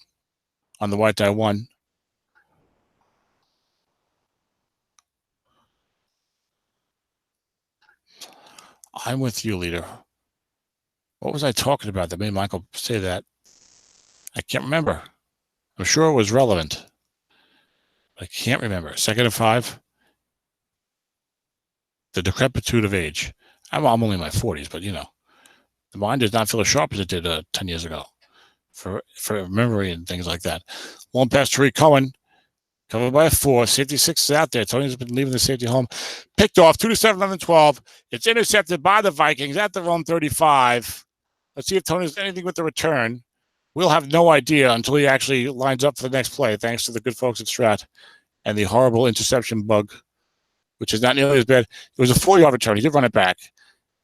on the white die 1. I'm with you, leader. What was I talking about that made Michael say that? I can't remember. I'm sure it was relevant. I can't remember. 2nd and 5. The decrepitude of age. I'm only in my 40s, but the mind does not feel as sharp as it did 10 years ago for memory and things like that. Long pass to Tariq Cohen, covered by a 4. Safety 6 is out there. Tony's been leaving the safety home. Picked off 2-7 on the 12. It's intercepted by the Vikings at their own 35. Let's see if Tony's anything with the return. We'll have no idea until he actually lines up for the next play, thanks to the good folks at STRAT and the horrible interception bug, which is not nearly as bad. It was a 4-yard return. He did run it back.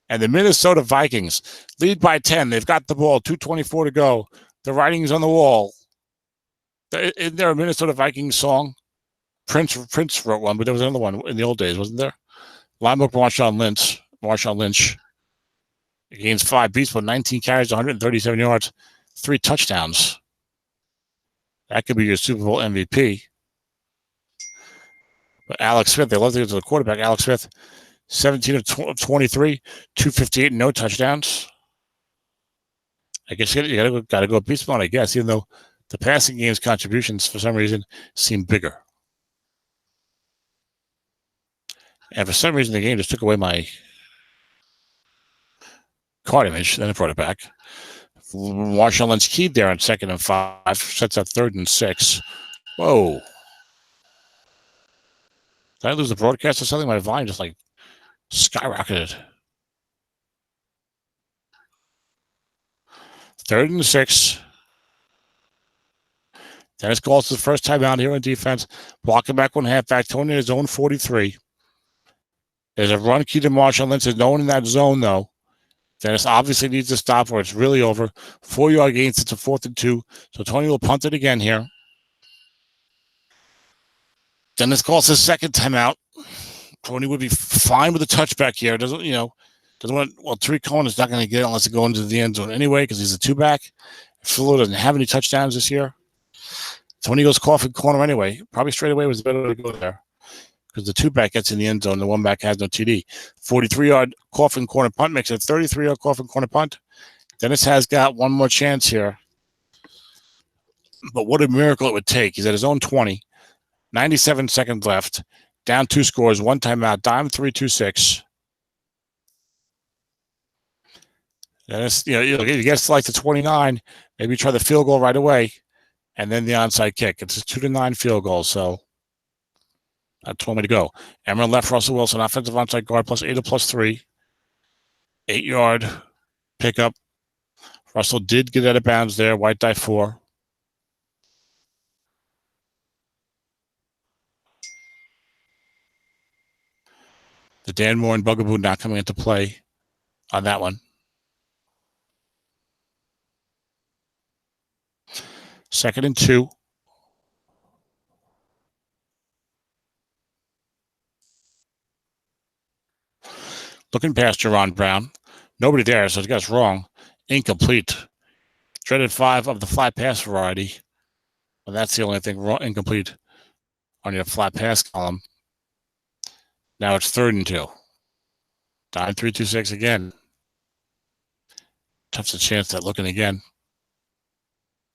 And the Minnesota Vikings lead by 10. They've got the ball, 2:24 to go. The writing's on the wall. Isn't there a Minnesota Vikings song? Prince wrote one, but there was another one in the old days, wasn't there? Linebacker Marshawn Lynch. He gains 5 beats, but 19 carries, 137 yards, 3 touchdowns. That could be your Super Bowl MVP. But Alex Smith, they love to get to the quarterback. Alex Smith, 17 of 23, 258, no touchdowns. I guess you gotta go beast mode, I guess, even though the passing game's contributions for some reason seem bigger. And for some reason the game just took away my card image, then it brought it back. Marshawn Lynch keyed there on 2nd and 5, sets up 3rd and 6. Whoa. Did I lose the broadcast or something? My volume just skyrocketed. 3rd and 6. Dennis calls his first time out here on defense. Blocking back 1 halfback. Tony in his own 43. There's a run key to Marshawn Lynch. There's no one in that zone, though. Dennis obviously needs to stop or it's really over. 4-yard gain since a 4th and 2. So Tony will punt it again here. Dennis calls his second timeout. Tony would be fine with a touchback here. Doesn't want. Well, Tariq Cohen is not going to get it unless it goes into the end zone anyway because he's a 2-back. Philo doesn't have any touchdowns this year. Tony goes coffin corner anyway. Probably straight away was better to go there because the 2-back gets in the end zone. The 1-back has no TD. 43-yard coffin corner punt makes it a 33-yard coffin corner punt. Dennis has got one more chance here. But what a miracle it would take. He's at his own 20. 97 seconds left. Down 2 scores, 1 timeout. Dime 3-2-6. Dennis, he gets to the 29. Maybe try the field goal right away. And then the onside kick. It's a 2-9 field goal, so that's 1 way to go. Emmer left Russell Wilson, offensive onside guard, +8 or +3. 8-yard pickup. Russell did get out of bounds there. White die 4. The Dan Moore and Bugaboo not coming into play on that one. 2nd and 2. Looking past Jerron Brown. Nobody there, so he got us wrong. Incomplete. Dreaded 5 of the flat pass variety. Well, that's the only thing wrong, incomplete on your flat pass column. Now it's 3rd and 2. Dime 3-2-6 again. Tough's a chance at looking again. 3rd and 2. Tough's a chance at looking again. 3rd and 2. Dime 3-2-6 again. Tough's a chance at looking again. 3rd and 2. Dime 3-2-6 again.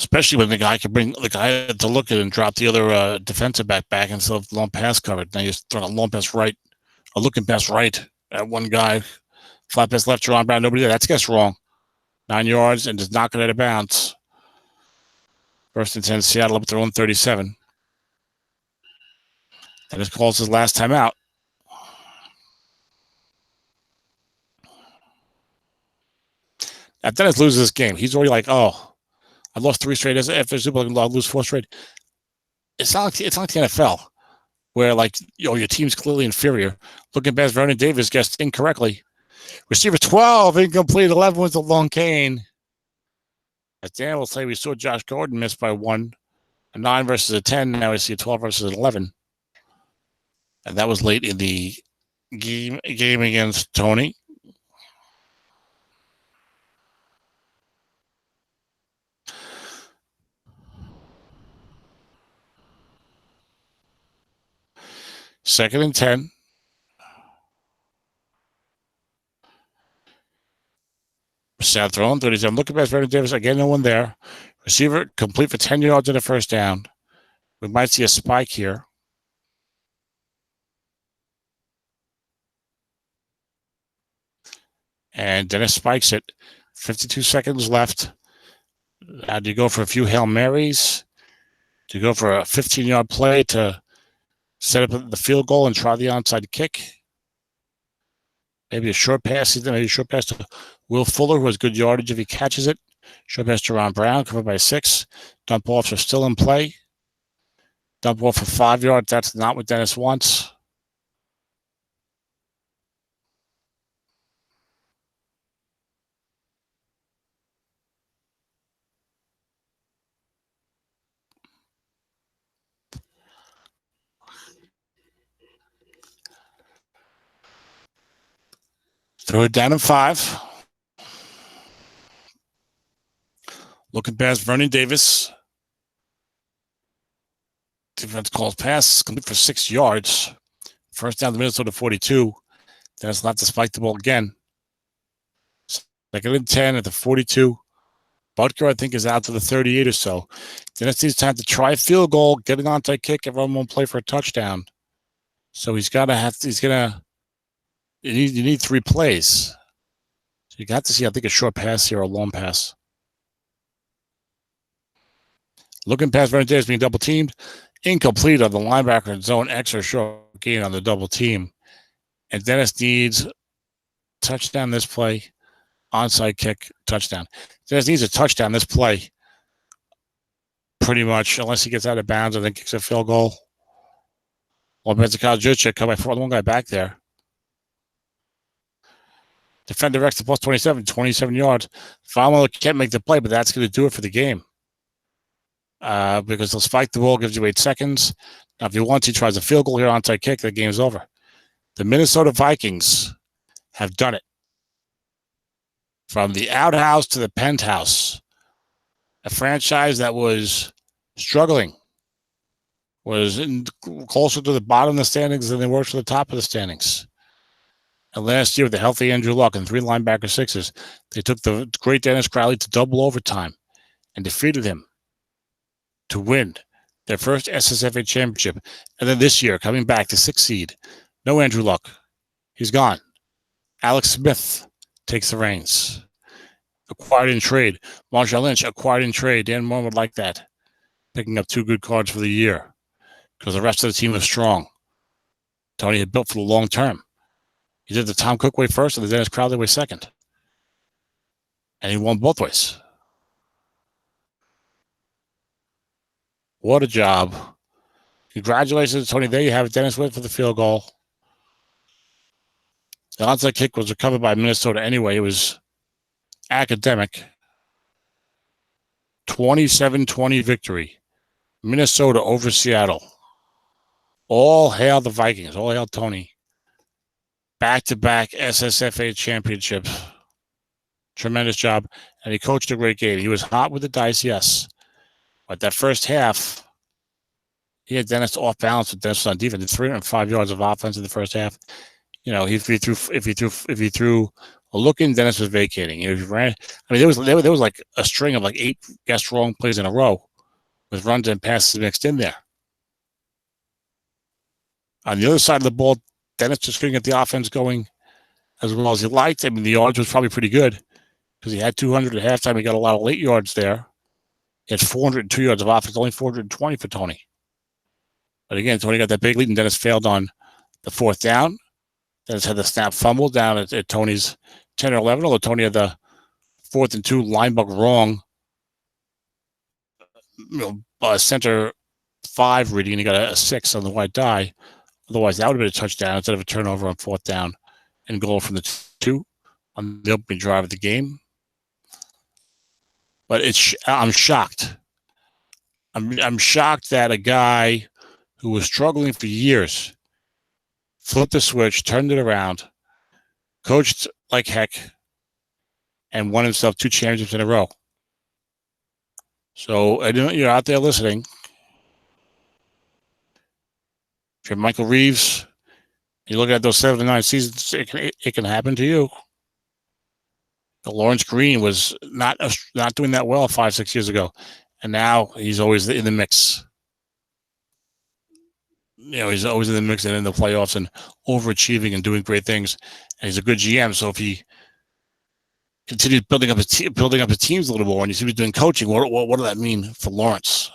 Especially when the guy can bring the guy to look at and drop the other defensive back instead of long pass covered. Now you're throwing a long pass right, a looking pass right at one guy, flat pass left, Jerron Brown, nobody there. That's gets wrong. 9 yards and just knock it out of bounds. First and 10, Seattle up at their own 37. Dennis calls his last time out. If Dennis loses this game, he's already like, oh, I lost 3 straight. After Super Bowl, I'll lose 4 straight. It's not like the NFL, where like your team's clearly inferior. Looking past Vernon Davis guessed incorrectly. Receiver 12, incomplete. 11 was the long cane. As Dan will say, we saw Josh Gordon miss by 1. A 9 versus a 10. Now we see a 12 versus an 11. And that was late in the game against Tony. Second and 10. South thrown, 37. Looking past Vernon Davis. Again, no one there. Receiver complete for 10 yards and a first down. We might see a spike here. And Dennis spikes it. 52 seconds left. Do you go for a few Hail Marys? Do you go for a 15-yard play to set up the field goal and try the onside kick? Maybe a short pass. Maybe a short pass to Will Fuller, who has good yardage if he catches it. Short pass to Jerron Brown, covered by 6. Dump offs are still in play. Dump off for 5 yards. That's not what Dennis wants. Throw it down in 5. Looking past Vernon Davis. Defense calls pass, complete for 6 yards. First down to Minnesota 42. Dennis will have to spike the ball again. Second and 10 at the 42. Butker, I think, is out to the 38 or so. Dennis needs time to try a field goal, get an onside kick. Everyone won't play for a touchdown. So you need 3 plays. So you got to see, I think, a short pass here or a long pass. Looking past Vernon Davis being double teamed. Incomplete on the linebacker in zone X or short gain on the double team. And Dennis needs touchdown this play. Onside kick, touchdown. Dennis needs a touchdown this play. Pretty much, unless he gets out of bounds and then kicks a field goal. Offensive Kyle Juszczyk come by 4. One guy back there. Defender X to plus 27, 27 yards. Follow can't make the play, but that's going to do it for the game. Because they'll spike the ball, gives you 8 seconds. Now, if he wants, he tries a field goal here, onside kick, the game's over. The Minnesota Vikings have done it. From the outhouse to the penthouse. A franchise that was struggling, was closer to the bottom of the standings than they were to the top of the standings. And last year, with the healthy Andrew Luck and 3 linebacker 6s, they took the great Dennis Crowley to double overtime and defeated him to win their first SSFA championship. And then this year, coming back to 6th seed, no Andrew Luck. He's gone. Alex Smith takes the reins. Acquired in trade. Marshall Lynch acquired in trade. Dan Moore would like that. Picking up 2 good cards for the year because the rest of the team was strong. Tony had built for the long term. He did the Tom Cook way first and the Dennis Crowley way second. And he won both ways. What a job. Congratulations, Tony. There you have it. Dennis went for the field goal. The onside kick was recovered by Minnesota anyway. It was academic. 27-20 victory. Minnesota over Seattle. All hail the Vikings. All hail Tony. Back-to-back SSFA championships. Tremendous job. And he coached a great game. He was hot with the dice, yes. But that first half, he had Dennis off balance with Dennis on defense. 305 yards of offense in the first half. You know, if he threw Well, looking, Dennis was vacating. He ran. I mean, there was like a string of like 8 guess wrong plays in a row with runs and passes mixed in there. On the other side of the ball, Dennis just couldn't get the offense going as well as he liked. I mean, the yards was probably pretty good because he had 200 at halftime. He got a lot of late yards there. He had 402 yards of offense, only 420 for Tony. But again, Tony got that big lead, and Dennis failed on the 4th down. Dennis had the snap fumble down at Tony's 10 or 11, although Tony had the 4th and 2 linebacker wrong. Center 5 reading, and he got a 6 on the white die. Otherwise, that would have been a touchdown instead of a turnover on 4th down and goal from the 2 on the opening drive of the game. But I'm shocked. I'm shocked that a guy who was struggling for years flipped the switch, turned it around, coached like heck, and won himself 2 championships in a row. So, you're out there listening. If you're Michael Reeves, you look at those 7 to 9 seasons, it can happen to you. Lawrence Green was not doing that well 5-6 years ago, and now he's always in the mix. He's always in the mix and in the playoffs and overachieving and doing great things. And he's a good GM. So if he continues building up his teams a little more, and you see he's doing coaching, what does that mean for Lawrence?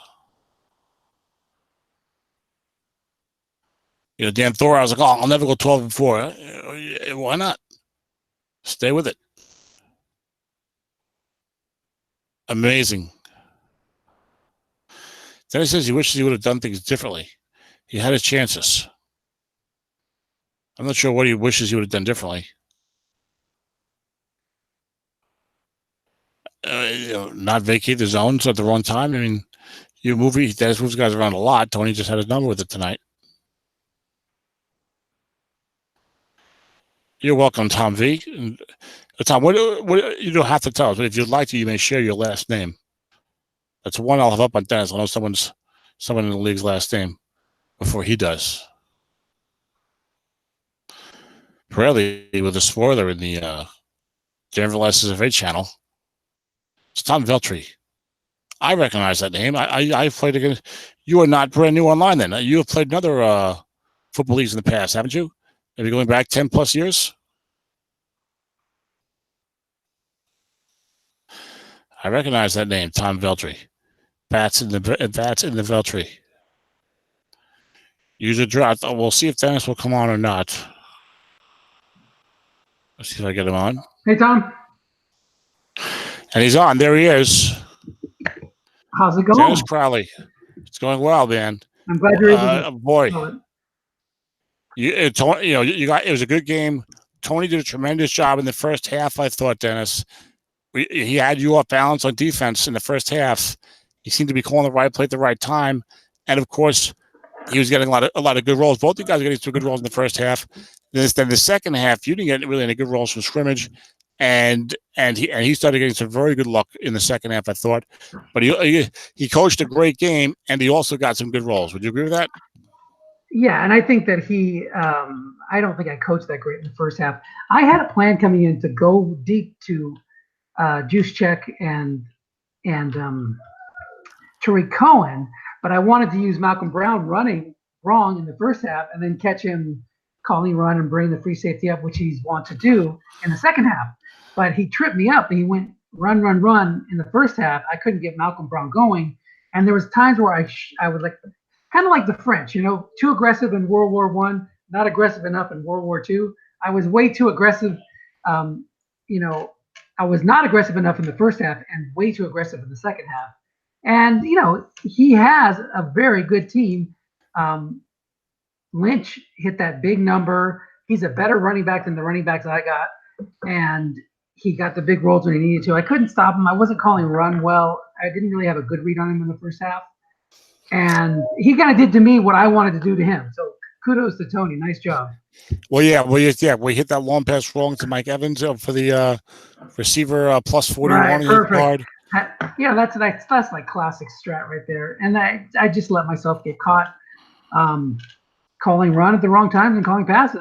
Dan Thor, I was like, I'll never go 12-4. Why not? Stay with it. Amazing. Dennis says he wishes he would have done things differently. He had his chances. I'm not sure what he wishes he would have done differently. Not vacate the zones at the wrong time. I mean, Dennis moves guys around a lot. Tony just had his number with it tonight. You're welcome, Tom V. And, Tom, what you don't have to tell us, but if you'd like to, you may share your last name. That's one I'll have up on Dennis. I'll know someone in the league's last name before he does. Pirelli with a spoiler in the Denver SSFA channel. It's Tom Veltri. I recognize that name. I played against. You are not brand new online then. You have played in other football leagues in the past, haven't you? Maybe going back 10 plus years? I recognize that name, Tom Veltri. Bats in the Veltri. User drop. We'll see if Dennis will come on or not. Let's see if I get him on. Hey, Tom. And he's on. There he is. How's it going? Dennis Crowley. It's going well, man. I'm glad you're able to. Boy. It was a good game. Tony did a tremendous job in the first half, I thought, Dennis. He had you off balance on defense in the first half. He seemed to be calling the right play at the right time. And, of course, he was getting a lot of good rolls. Both you guys were getting some good rolls in the first half. Then the second half, you didn't get really any good rolls from scrimmage. And he started getting some very good luck in the second half, I thought. But he coached a great game, and he also got some good rolls. Would you agree with that? Yeah, and I think that I don't think I coached that great in the first half. I had a plan coming in to go deep to Juszczyk and Tariq Cohen, but I wanted to use Malcolm Brown running wrong in the first half and then catch him calling run and bring the free safety up, which he's want to do in the second half. But he tripped me up and he went run in the first half. I couldn't get Malcolm Brown going. And there was times where I would kind of like the French, too aggressive in World War I, not aggressive enough in World War II. I was way too aggressive. I was not aggressive enough in the first half and way too aggressive in the second half. And, he has a very good team. Lynch hit that big number. He's a better running back than the running backs I got. And he got the big rolls when he needed to. I couldn't stop him. I wasn't calling run well. I didn't really have a good read on him in the first half. And he kind of did to me what I wanted to do to him. So kudos to Tony. Nice job. Well, yeah. We hit that long pass wrong to Mike Evans for the receiver plus 41 right, on the card. Yeah, that's like classic strat right there. And I just let myself get caught calling run at the wrong time and calling pass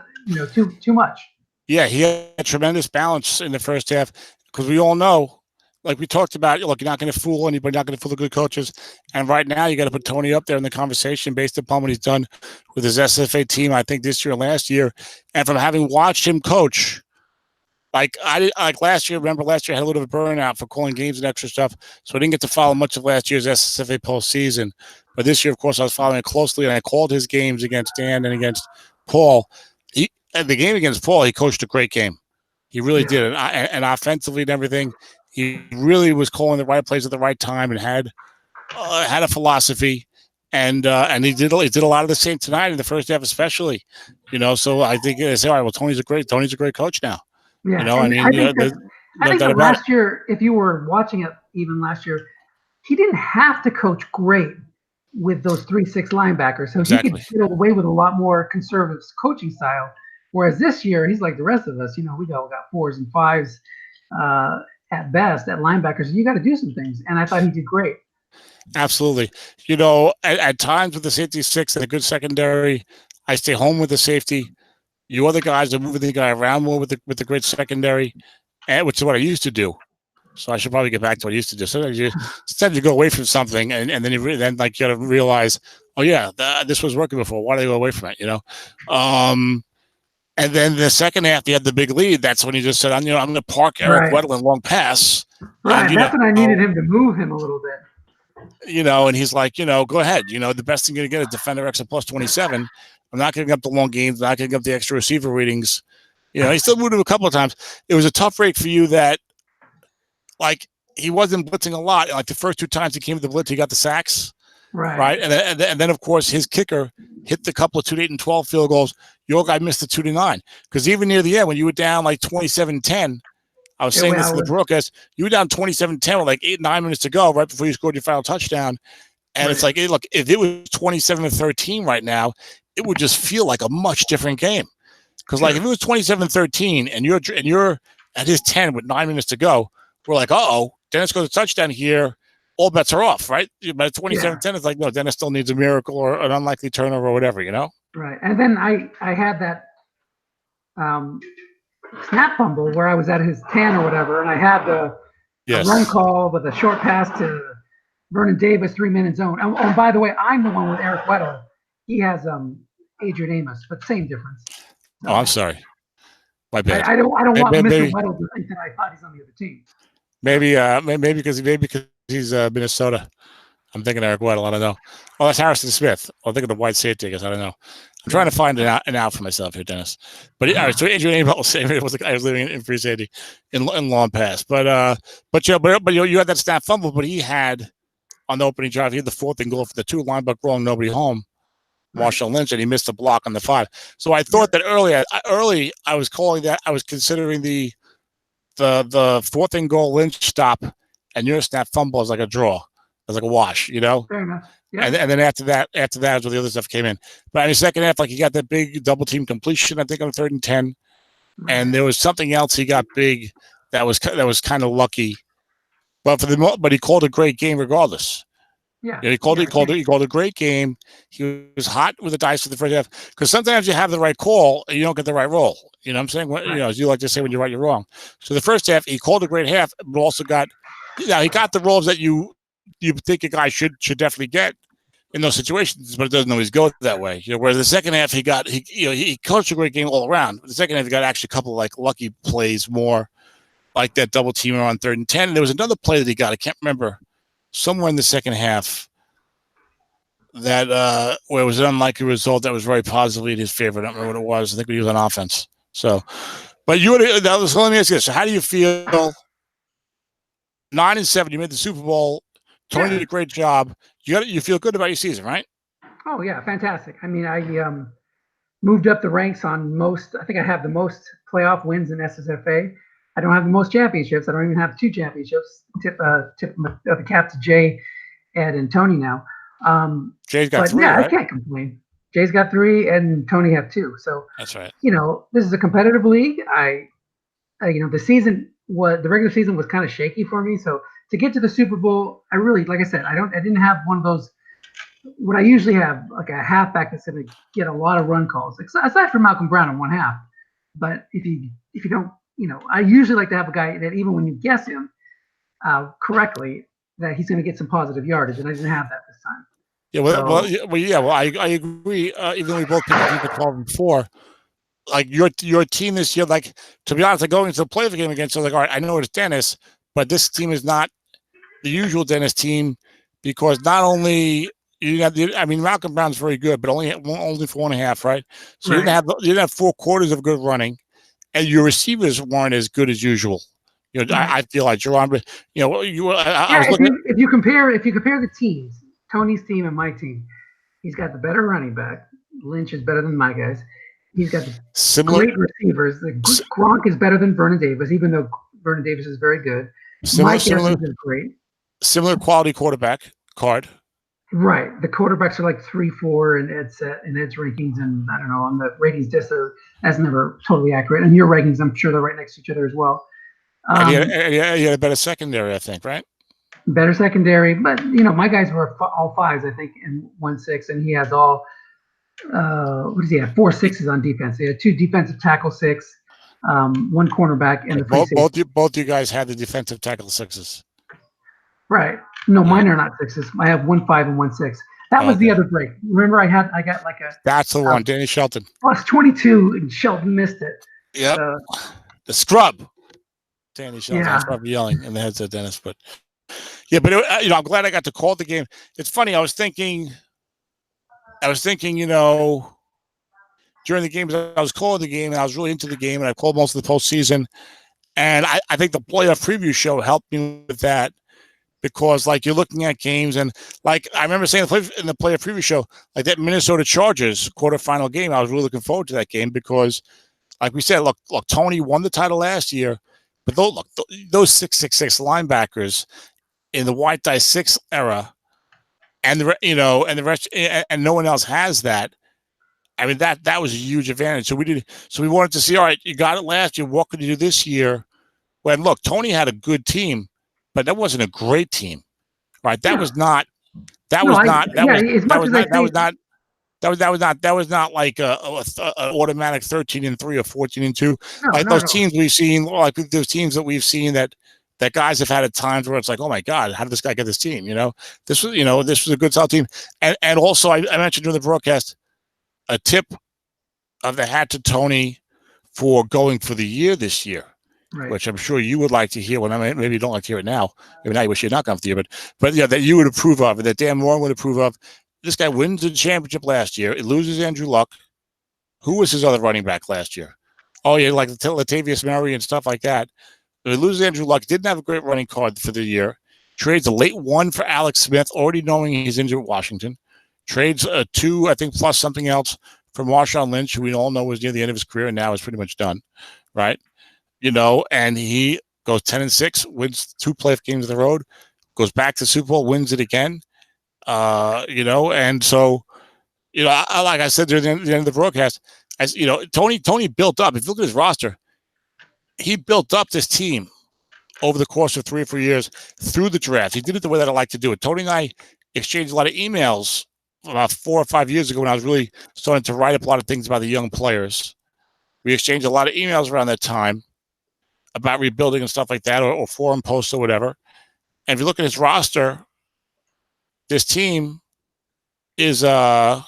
too much. Yeah, he had tremendous balance in the first half because we all know, like we talked about, look, you're not going to fool anybody, not going to fool the good coaches. And right now, you got to put Tony up there in the conversation based upon what he's done with his SFA team, I think this year and last year. And from having watched him coach, like last year, remember last year I had a little bit of a burnout for calling games and extra stuff. So I didn't get to follow much of last year's SSFA postseason. But this year, of course, I was following it closely, and I called his games against Dan and against Paul. At the game against Paul, he coached a great game. He really did. And offensively and everything, he really was calling the right plays at the right time and had a philosophy. And he did a lot of the same tonight in the first half, especially. So I think they say, all right, well, Tony's a great coach now. Yeah, I mean, I think that last year, if you were watching it even last year, he didn't have to coach great with those 3-6 linebackers, so he could get away with a lot more conservative coaching style. Whereas this year, he's like the rest of us. We got 4s and 5s at best at linebackers. You got to do some things, and I thought he did great. Absolutely. At times with the safety 6 and a good secondary, I stay home with the safety. You other guys are moving the guy around more with the great secondary, which is what I used to do. So I should probably get back to what I used to do. Sometimes you go away from something, and then you got to realize, oh yeah, this was working before. Why did I go away from it? And then the second half, you had the big lead. That's when he just said, I'm going to park Eric Weddle in long pass. Right. That's when I needed him to move him a little bit. And he's like, go ahead. The best thing you're going to get is defender X at plus 27. I'm not giving up the long games. I'm not giving up the extra receiver readings. He still moved him a couple of times. It was a tough break for you that, like, he wasn't blitzing a lot. Like the first 2 times he came to the blitz, he got the sacks. Right. And then, of course, his kicker hit the couple of 2-8 and 12 field goals. Your guy missed the 2-9. Because even near the end, when you were down like 27-10, I was saying this to the broadcast, you were down 27-10 with like 8-9 minutes to go right before you scored your final touchdown. And it's like, look, if it was 27-13 right now, it would just feel like a much different game. Because like if it was 27-13 and you're at his 10 with 9 minutes to go, we're like, Dennis goes a touchdown here. All bets are off, right? But at 27-10, it's like, no, Dennis still needs a miracle or an unlikely turnover or whatever, Right. And then I had that snap fumble where I was at his 10 or whatever, and I had the run call with a short pass to Vernon Davis, 3-minute zone. Oh, by the way, I'm the one with Eric Weddle. He has Adrian Amos, but same difference. So, I'm sorry. My bad. I don't want Mr. Weddle to think that I thought he's on the other team. Maybe because he's Minnesota. I'm thinking Eric Weddle. I don't know. Oh, that's Harrison Smith. I'm thinking the white safety. I guess I don't know. I'm trying to find an out for myself here, Dennis. But all right, so Adrian Amos was saying it was I was living in free safety in long pass. But you had that snap fumble, but he had on the opening drive, he had the 4th and goal for the 2 linebacker wrong, nobody home. Marshall Lynch, and he missed a block on the 5. So I thought that early I was calling that. I was considering the 4th and goal Lynch stop and your snap fumble as like a draw, as like a wash, Fair enough. Yeah. And then after that is where the other stuff came in. But in the second half, like he got that big double team completion, I think on 3rd and 10, and there was something else he got big that was kind of lucky, but he called a great game regardless. Yeah, he called a great game. He was hot with the dice for the first half because sometimes you have the right call and you don't get the right roll. You know what I'm saying? Right. As you like to say, when you're right, you're wrong. So the first half, he called a great half, but also he got the rolls that you think a guy should definitely get in those situations, but it doesn't always go that way. Whereas the second half, he coached a great game all around. The second half, he got actually a couple of like lucky plays more, like that double teamer on 3rd and 10. And there was another play that he got. I can't remember. Somewhere in the second half that where it was an unlikely result that was very positively in his favor. I don't remember what it was. I think he was on offense. So, but let me ask you this. So how do you feel 9-7, you made the Super Bowl. Tony did a great job. You feel good about your season, right? Oh yeah, fantastic. I mean, I moved up the ranks on most. I think I have the most playoff wins in SSFA. I don't have the most championships. I don't even have 2 championships. Tip the cap to Jay, Ed, and Tony now. Jay's got 3. Yeah, right? I can't complain. Jay's got 3, and Tony have 2. So that's right. This is a competitive league. The regular season was kind of shaky for me. So to get to the Super Bowl, I really, like I said, I didn't have one of those. What I usually have, like a halfback that's going to get a lot of run calls, aside from Malcolm Brown in one half. But if you don't, I usually like to have a guy that even when you guess him correctly, that he's going to get some positive yardage, and I didn't have that this time. Yeah, well, I agree. Even though we both picked the team for 12-4, like your team this year, like to be honest, like going into the playoff game against, I was like, all right, I know it's Dennis, but this team is not the usual Dennis team because not only Malcolm Brown's very good, but only for 1.5, right? So Right. you didn't have 4 quarters of good running, and your receivers weren't as good as usual. Right. I feel like Jerome, I was if looking. if you compare the teams, Tony's team and my team, he's got the better running back. Lynch is better than my guys. He's got the great receivers. Gronk is better than Vernon Davis, even though Vernon Davis is very good. Mike Evans is great. Similar quality quarterback card. Right. The quarterbacks are like 3-4 in Ed's rankings, and I don't know, on the ratings just that's never totally accurate. And your rankings, I'm sure they're right next to each other as well. And he had a better secondary, I think, right? Better secondary, but my guys were all 5s, I think, in 1-6, and he has all. What does he have? 4 6s on defense. He had 2 defensive tackle 6, 1 cornerback, and the free safety. Both you guys had the defensive tackle 6s. Right. No, mine are not 6s. I have 1 5 and 1 6. That was the other break. Remember, I got like a. That's the one, Danny Shelton. Plus 22, and Shelton missed it. Yep. The scrub. Danny Shelton. Yeah. I started yelling in the headset, Dennis. But yeah, but I'm glad I got to call the game. It's funny. I was thinking, during the game, I was calling the game, and I was really into the game, and I called most of the postseason. And I think the playoff preview show helped me with that because, like, you're looking at games, and like I remember saying in the playoff preview show, like that Minnesota Chargers quarterfinal game, I was really looking forward to that game because, like we said, look, Tony won the title last year, but those 6'6" linebackers in the white dice 6 era, and the rest, and no one else has that. I mean, that was a huge advantage. So we wanted to see, all right, you got it last year. What could you do this year? When look, Tony had a good team, but that wasn't a great team, right? That was not like a automatic 13-3 or 14-2. Like those teams we've seen, like those teams that we've seen that guys have had at times where it's like, oh my God, how did this guy get this team? This was a good solid team. And also I mentioned during the broadcast, a tip of the hat to Tony for going for the year this year, right, which I'm sure you would like to hear. Maybe you don't like to hear it now. Maybe now you wish you had not gone for the year, but yeah, that you would approve of, and that Dan Moore would approve of. This guy wins the championship last year. It loses Andrew Luck. Who was his other running back last year? Oh yeah, like Latavius Murray and stuff like that. It loses Andrew Luck. Didn't have a great running card for the year. Trades a late 1 for Alex Smith, already knowing he's injured at Washington. Trades a 2, I think, plus something else for Marshawn Lynch, who we all know was near the end of his career and now is pretty much done, right? And he goes 10-6, wins 2 playoff games on the road, goes back to the Super Bowl, wins it again, and so, like I said during the end of the broadcast, as Tony built up. If you look at his roster, he built up this team over the course of 3 or 4 years through the draft. He did it the way that I like to do it. Tony and I exchanged a lot of emails about 4 or 5 years ago when I was really starting to write up a lot of things about the young players. We exchanged a lot of emails around that time about rebuilding and stuff like that, or forum posts or whatever. And if you look at his roster, this team has got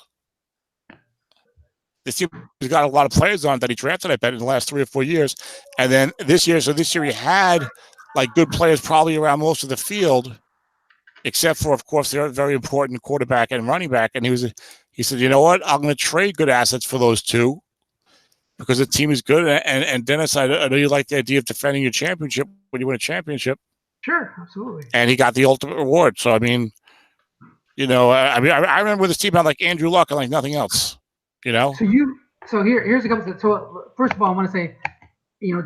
a lot of players on that he drafted, I bet, in the last 3 or 4 years. And then this year he had like good players probably around most of the field, except for, of course, their very important quarterback and running back. And he said, you know what? I'm going to trade good assets for those 2 because the team is good. And Dennis, I know you like the idea of defending your championship when you win a championship. Sure, absolutely. And he got the ultimate reward. So, I mean, I remember this team had like Andrew Luck and like nothing else, So here's a couple. So first of all, I want to say,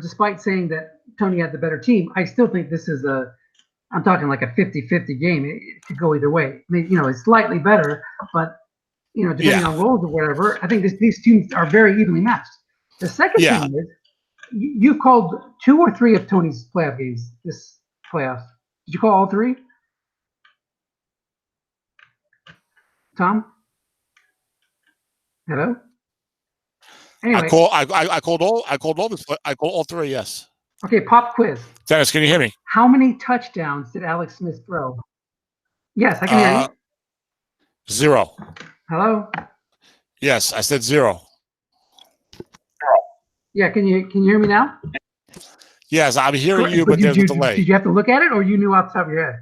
despite saying that Tony had the better team, I still think this is I'm talking like a 50-50 game. It could go either way. I mean, it's slightly better, but depending on roles or whatever, I think these teams are very evenly matched. The second thing is, you've called 2 or 3 of Tony's playoff games this playoffs. Did you call all 3? Tom? Hello? Anyway, I called all three. Yes. okay, pop quiz. Dennis, can you hear me? How many touchdowns did Alex Smith throw? Yes, I can hear you. 0. Hello? Yes, I said 0. Yeah, can you hear me now? Yes, I'm hearing Correct. you, but there's a delay. Did you have to look at it, or you knew off the top of your head?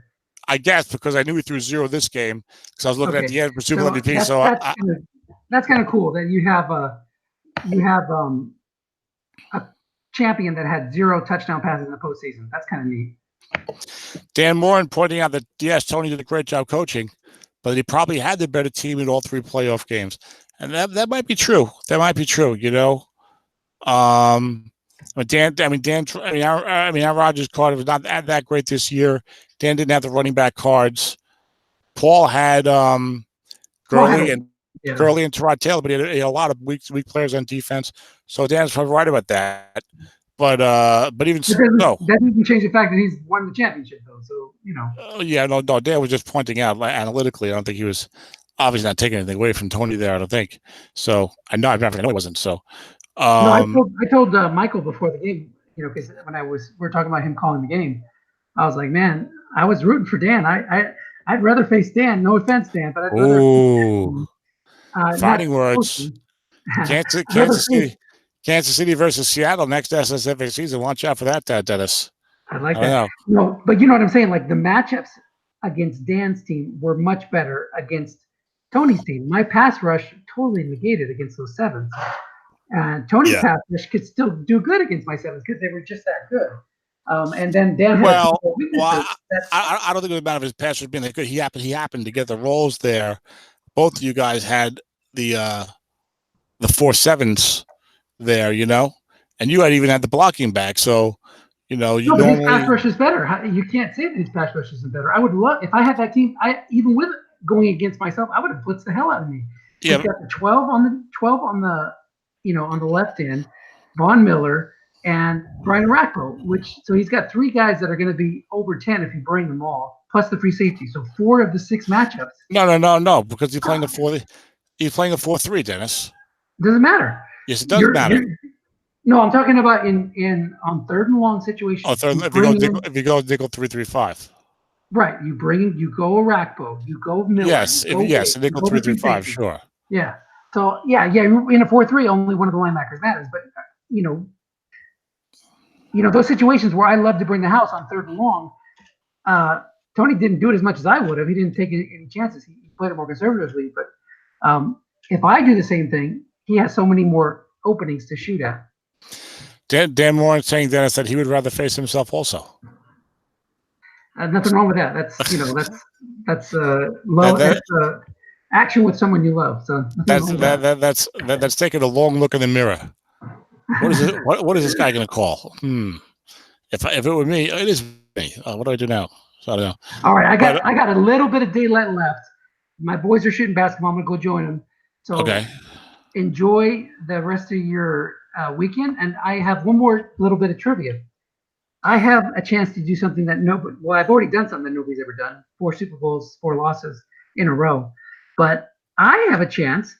I guess because I knew he threw 0 this game because I was looking at the end for Super So MVP. So that's kind of cool that you have a champion that had 0 touchdown passes in the postseason. That's kind of neat. Dan Moore pointing out that yes, Tony did a great job coaching, but he probably had the better team in all 3 playoff games, and that might be true. That might be true. You know, Aaron Rodgers' card was not that great this year. Dan didn't have the running back cards. Paul had Gurley and Tyrod Taylor, but he had a lot of weak players on defense. So Dan's probably right about that. But even so, that doesn't change the fact that he's won the championship, though. So no. Dan was just pointing out analytically. I don't think he was obviously not taking anything away from Tony there. I don't think so. I know he wasn't. So no, I told Michael before the game, because when we were talking about him calling the game, I was like, man, I was rooting for Dan. I'd rather face Dan. No offense, Dan, but I'd rather. Fighting words. Kansas City versus Seattle next SSFA season. Watch out for that, Dennis. I like that. No, but you know what I'm saying? Like the matchups against Dan's team were much better against Tony's team. My pass rush totally negated against those 7s. And Tony's pass rush could still do good against my 7s because they were just that good. And then Dan had I don't think it was about his pass rush being that good. He happened to get the roles there. Both of you guys had the 4 7s there, and you had even had the blocking back. So, his pass rush is better. You can't say that his pass rush isn't better. I would love if I had that team. Even with going against myself, I would have blitzed the hell out of me. Yeah, he's got the 12 on the on the left end, Von Miller and Brian Rackbo, so he's got 3 guys that are going to be over 10 if you bring them all, plus the free safety. So 4 of the 6 matchups. No, because he's playing a 4-3, Dennis. Doesn't matter. Yes, it does matter. No, I'm talking about on 3rd and long situations. Oh, if you go 3-3-5. Right, you go a Rackbo, you go Miller. Yes, nickel 3-3-5, sure. Yeah. So yeah, in a 4-3, only one of the linebackers matters. But those situations where I love to bring the house on 3rd and long, Tony didn't do it as much as I would have. He didn't take any chances. He played it more conservatively. But if I do the same thing, he has so many more openings to shoot at. Dan Moore saying, Dennis, that he would rather face himself also. Nothing wrong with that. That's love. That's action with someone you love. So that's taking a long look in the mirror. What is it? What is this guy going to call? If it were me, it is me. What do I do now? So I don't know. All right, I got a little bit of daylight left. My boys are shooting basketball. I'm going to go join them. So okay. Enjoy the rest of your weekend. And I have one more little bit of trivia. I have a chance to do something that I've already done something that nobody's ever done. 4 Super Bowls, 4 losses in a row. But I have a chance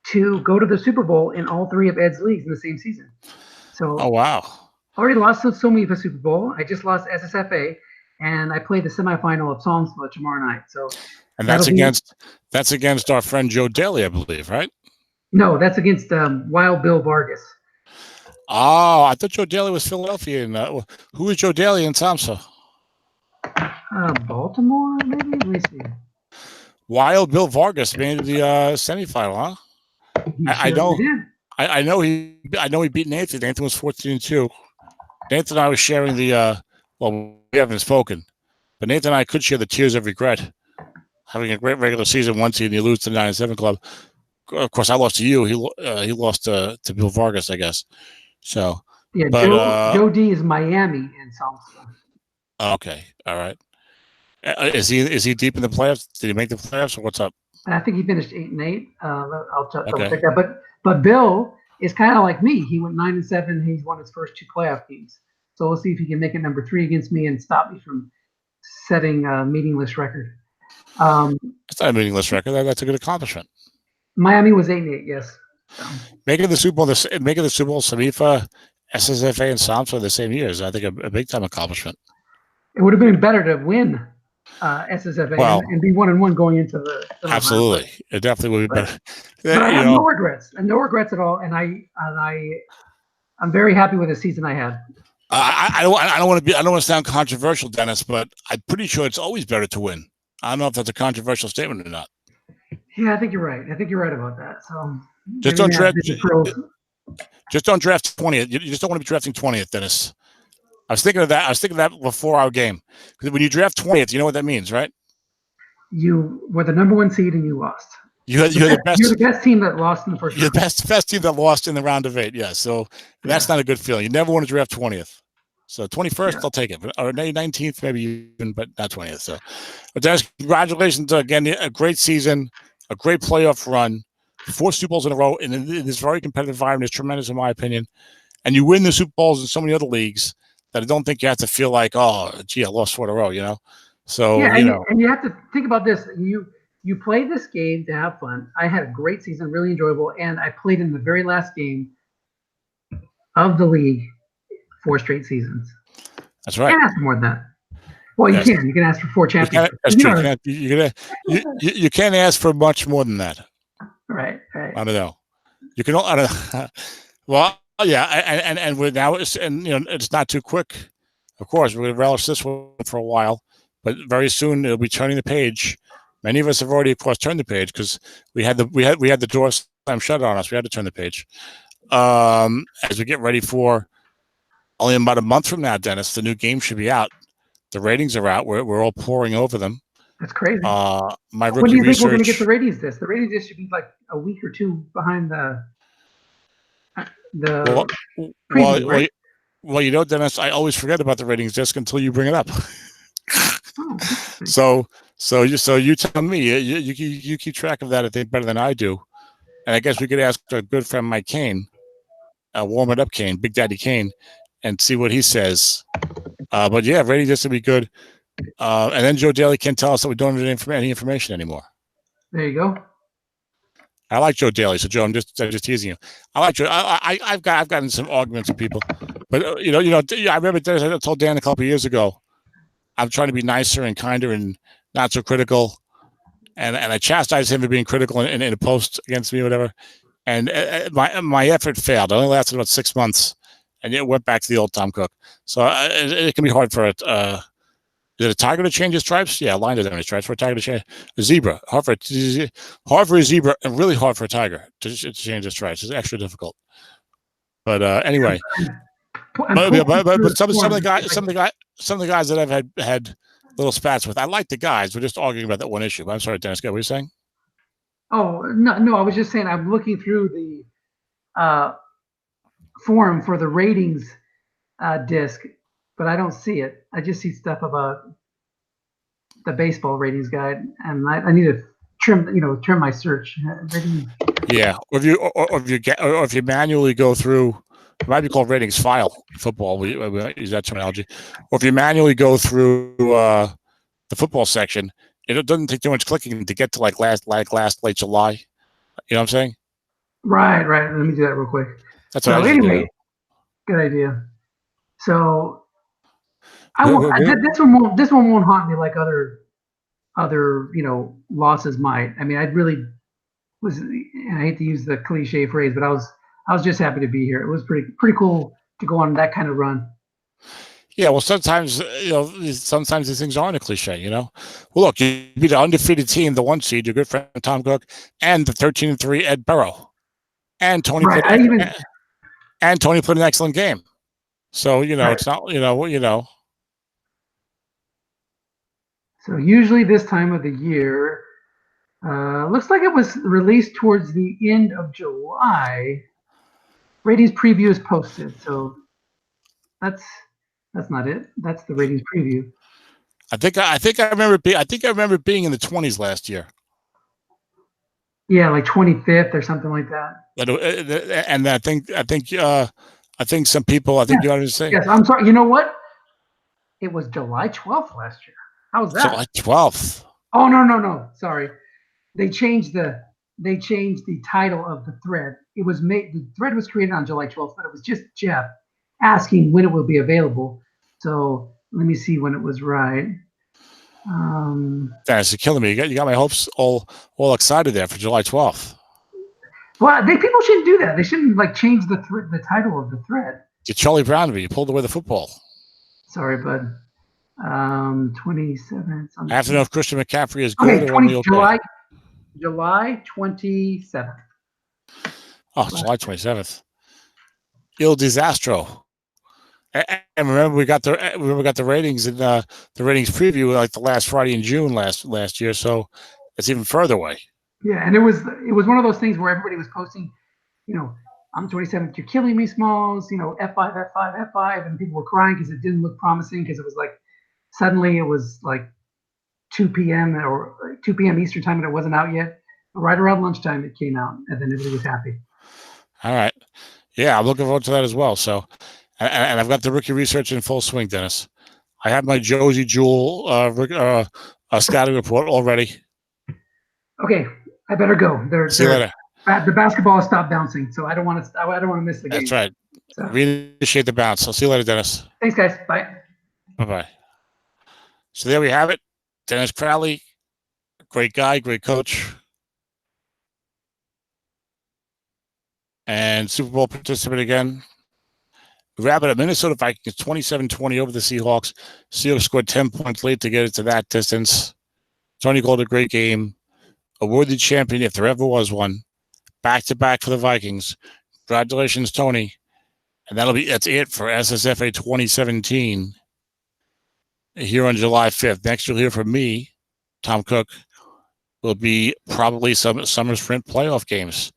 to go to the Super Bowl in all 3 of Ed's leagues in the same season. So, oh wow! Already lost so many of the Super Bowl. I just lost SSFA, and I play the semifinal of Songspot tomorrow night. So, and that's against our friend Joe Daly, I believe, right? No, that's against Wild Bill Vargas. Oh, I thought Joe Daly was Philadelphia. Who is Joe Daly in Samsa? Baltimore, maybe. Let me see. Wild Bill Vargas made the semifinal, huh? I know he beat Nathan. Nathan was 14-2. Nathan and I was sharing the we haven't spoken, but Nathan and I could share the tears of regret. Having a great regular season, 1 seed, and you lose to the 9-7 club. Of course, I lost to you. He lost to Bill Vargas, I guess. So yeah, but, Joe D is Miami in South. Okay, all right. Is he deep in the playoffs? Did he make the playoffs, or what's up? I think he finished 8-8. I'll check that. But Bill is kind of like me. He went 9-7. He's won his first 2 playoff games. So we'll see if he can make it number 3 against me and stop me from setting a meaningless record. It's not a meaningless record. That's a good accomplishment. Miami was 8-8. Yes. So, Making the Super Bowl, SAMIFA, SSFA, and SAMSA the same year is, I think, a big time accomplishment. it would have been better to win SSFA and be 1-1 going into the absolutely. It definitely would be better. But I have no regrets, at all, and I'm very happy with the season I had. I don't want to sound controversial, Dennis, but I'm pretty sure it's always better to win. I don't know if that's a controversial statement or not. Yeah, I think you're right. I think you're right about that. So just don't draft 20th. You just don't want to be drafting 20th, Dennis. I was thinking of that before our game. Because when you draft 20th, you know what that means, right? You were the number 1 seed and you lost. You're the best team that lost in the first round. You're the best team that lost in the round of 8, yeah. So that's not a good feeling. You never want to draft 20th. So 21st, I'll take it. Or 19th, maybe even, but not 20th. So, but Dennis, congratulations again. A great season, a great playoff run, 4 Super Bowls in a row in this very competitive environment is tremendous, in my opinion. And you win the Super Bowls in so many other leagues that I don't think you have to feel like, oh, gee, I lost 4 in a row, you know? So, and you have to think about this. You play this game to have fun. I had a great season, really enjoyable, and I played in the very last game of the league 4 straight seasons. That's right. You can't ask for more than that. Well, you can. You can ask for 4 championships. That's true. You can't ask for much more than that. Right. I don't know. You can. I don't know. Well, yeah, and we're now, and it's not too quick. Of course, we're going to relish this one for a while, but very soon it'll be turning the page. Many of us have already, of course, turned the page because we had the door slam shut on us. We had to turn the page. As we get ready for only about a month from now, Dennis, the new game should be out. The ratings are out. We're all pouring over them. That's crazy. My rookie when do you think research, we're going to get the ratings? The ratings should be like a week or 2 behind the preview, right? Well, Dennis, I always forget about the ratings disc until you bring it up. So you tell me. You keep track of that, I think, better than I do. And I guess we could ask our good friend Mike Kane, warm it up, Kane, Big Daddy Kane, and see what he says. But yeah, ratings disc will be good. And then Joe Daly can't tell us that we don't have any information anymore. There you go. I like Joe Daly, so Joe, I'm just teasing you. I like Joe. I've gotten some arguments with people, but I remember I told Dan a couple of years ago, I'm trying to be nicer and kinder and not so critical, and I chastised him for being critical in a post against me or whatever, and my effort failed. It only lasted about 6 months, and it went back to the old Tom Cook. So it can be hard for it. Is it a tiger to change his stripes? Yeah, a lion doesn't have any stripes. For a tiger to change a zebra, hard for a zebra, and really hard for a tiger to change his stripes. It's extra difficult. But anyway, but some of the guys that I've had little spats with, I like the guys. We're just arguing about that one issue. But I'm sorry, Dennis. What were you saying? Oh no! I was just saying I'm looking through the forum for the ratings disc. But I don't see it. I just see stuff about the baseball ratings guide, and I need to trim my search. Yeah, or if you manually go through, it might be called ratings file football. We use that terminology. Or if you manually go through the football section, it doesn't take too much clicking to get to like late July. You know what I'm saying? Right. Let me do that real quick. That's what anyway, good idea. So. This one won't haunt me like other losses might. I mean, I really was. And I hate to use the cliche phrase, but I was just happy to be here. It was pretty cool to go on that kind of run. Yeah, well, sometimes these things aren't a cliche. Well, look, you beat an undefeated team, the 1 seed, your good friend Tom Cook, and the 13-3 Ed Burrow, and Tony played an excellent game. So it's not So usually this time of the year, looks like it was released towards the end of July. Ratings preview is posted, so that's not it. That's the ratings preview. I think I remember being in the 20s last year. Yeah, like 25th or something like that. And I think some people. I think you ought to say. Yes, I'm sorry. You know what? It was July 12th last year. How's that? July 12th. Oh no! Sorry, they changed the title of the thread. it was made. The thread was created on July 12th, but it was just Jeff asking when it will be available. So let me see when it was right. That's killing me. You got my hopes all excited there for July 12th. Well, people shouldn't do that. They shouldn't like change the title of the thread. It's Charlie Brown to me. You pulled away the football. Sorry, bud. 27th. I have to know if Christian McCaffrey is good or only okay. July 27th. Oh, July 27th. Il Disastro. And remember, we got the ratings in the ratings preview like the last Friday in June last year, so it's even further away. Yeah, and it was one of those things where everybody was posting, on the 27th, you're killing me, Smalls, F5, F5, F5, and people were crying because it didn't look promising because it was like suddenly it was like 2 p.m. or 2 p.m. Eastern time and it wasn't out yet. But right around lunchtime it came out, and then everybody was happy. All right, yeah, I'm looking forward to that as well. So. And I've got the rookie research in full swing, Dennis. I have my Josie Jewell scouting report already. Okay, I better go. See you later. The basketball has stopped bouncing, so I don't want to miss the game. That's right. So. Really appreciate the bounce. I'll see you later, Dennis. Thanks, guys. Bye. Bye-bye. So there we have it. Dennis Crowley, great guy, great coach. And Super Bowl participant again. Wrap it up. Minnesota Vikings 27-20 over the Seahawks. Seahawks scored 10 points late to get it to that distance. Tony called a great game. A worthy champion, if there ever was one. Back-to-back for the Vikings. Congratulations, Tony. And that's it for SSFA 2017 here on July 5th. Next, you'll hear from me, Tom Cook. Will be probably some summer sprint playoff games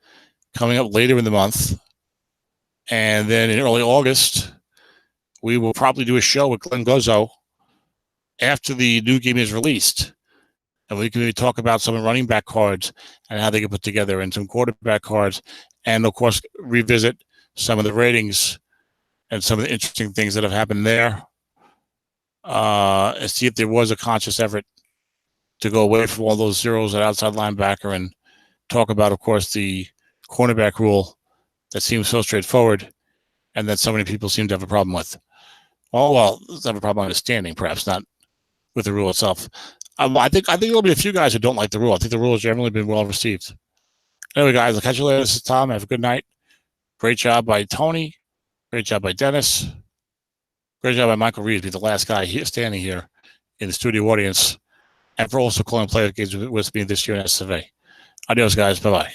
coming up later in the month. And then in early August, we will probably do a show with Glenn Guzzo after the new game is released. And we can maybe talk about some running back cards and how they get put together and some quarterback cards. And, of course, revisit some of the ratings and some of the interesting things that have happened there. And see if there was a conscious effort to go away from all those zeros at outside linebacker and talk about, of course, the cornerback rule that seems so straightforward and that so many people seem to have a problem with. Well, have a problem understanding, perhaps not with the rule itself. I think there'll be a few guys who don't like the rule. I think the rule has generally been well received. Anyway, guys, I'll catch you later. This is Tom. Have a good night. Great job by Tony. Great job by Dennis. Great job by Michael Reed, be the last guy standing here in the studio audience, and for also calling playoff games with me this year in SSFA. Adios, guys. Bye-bye.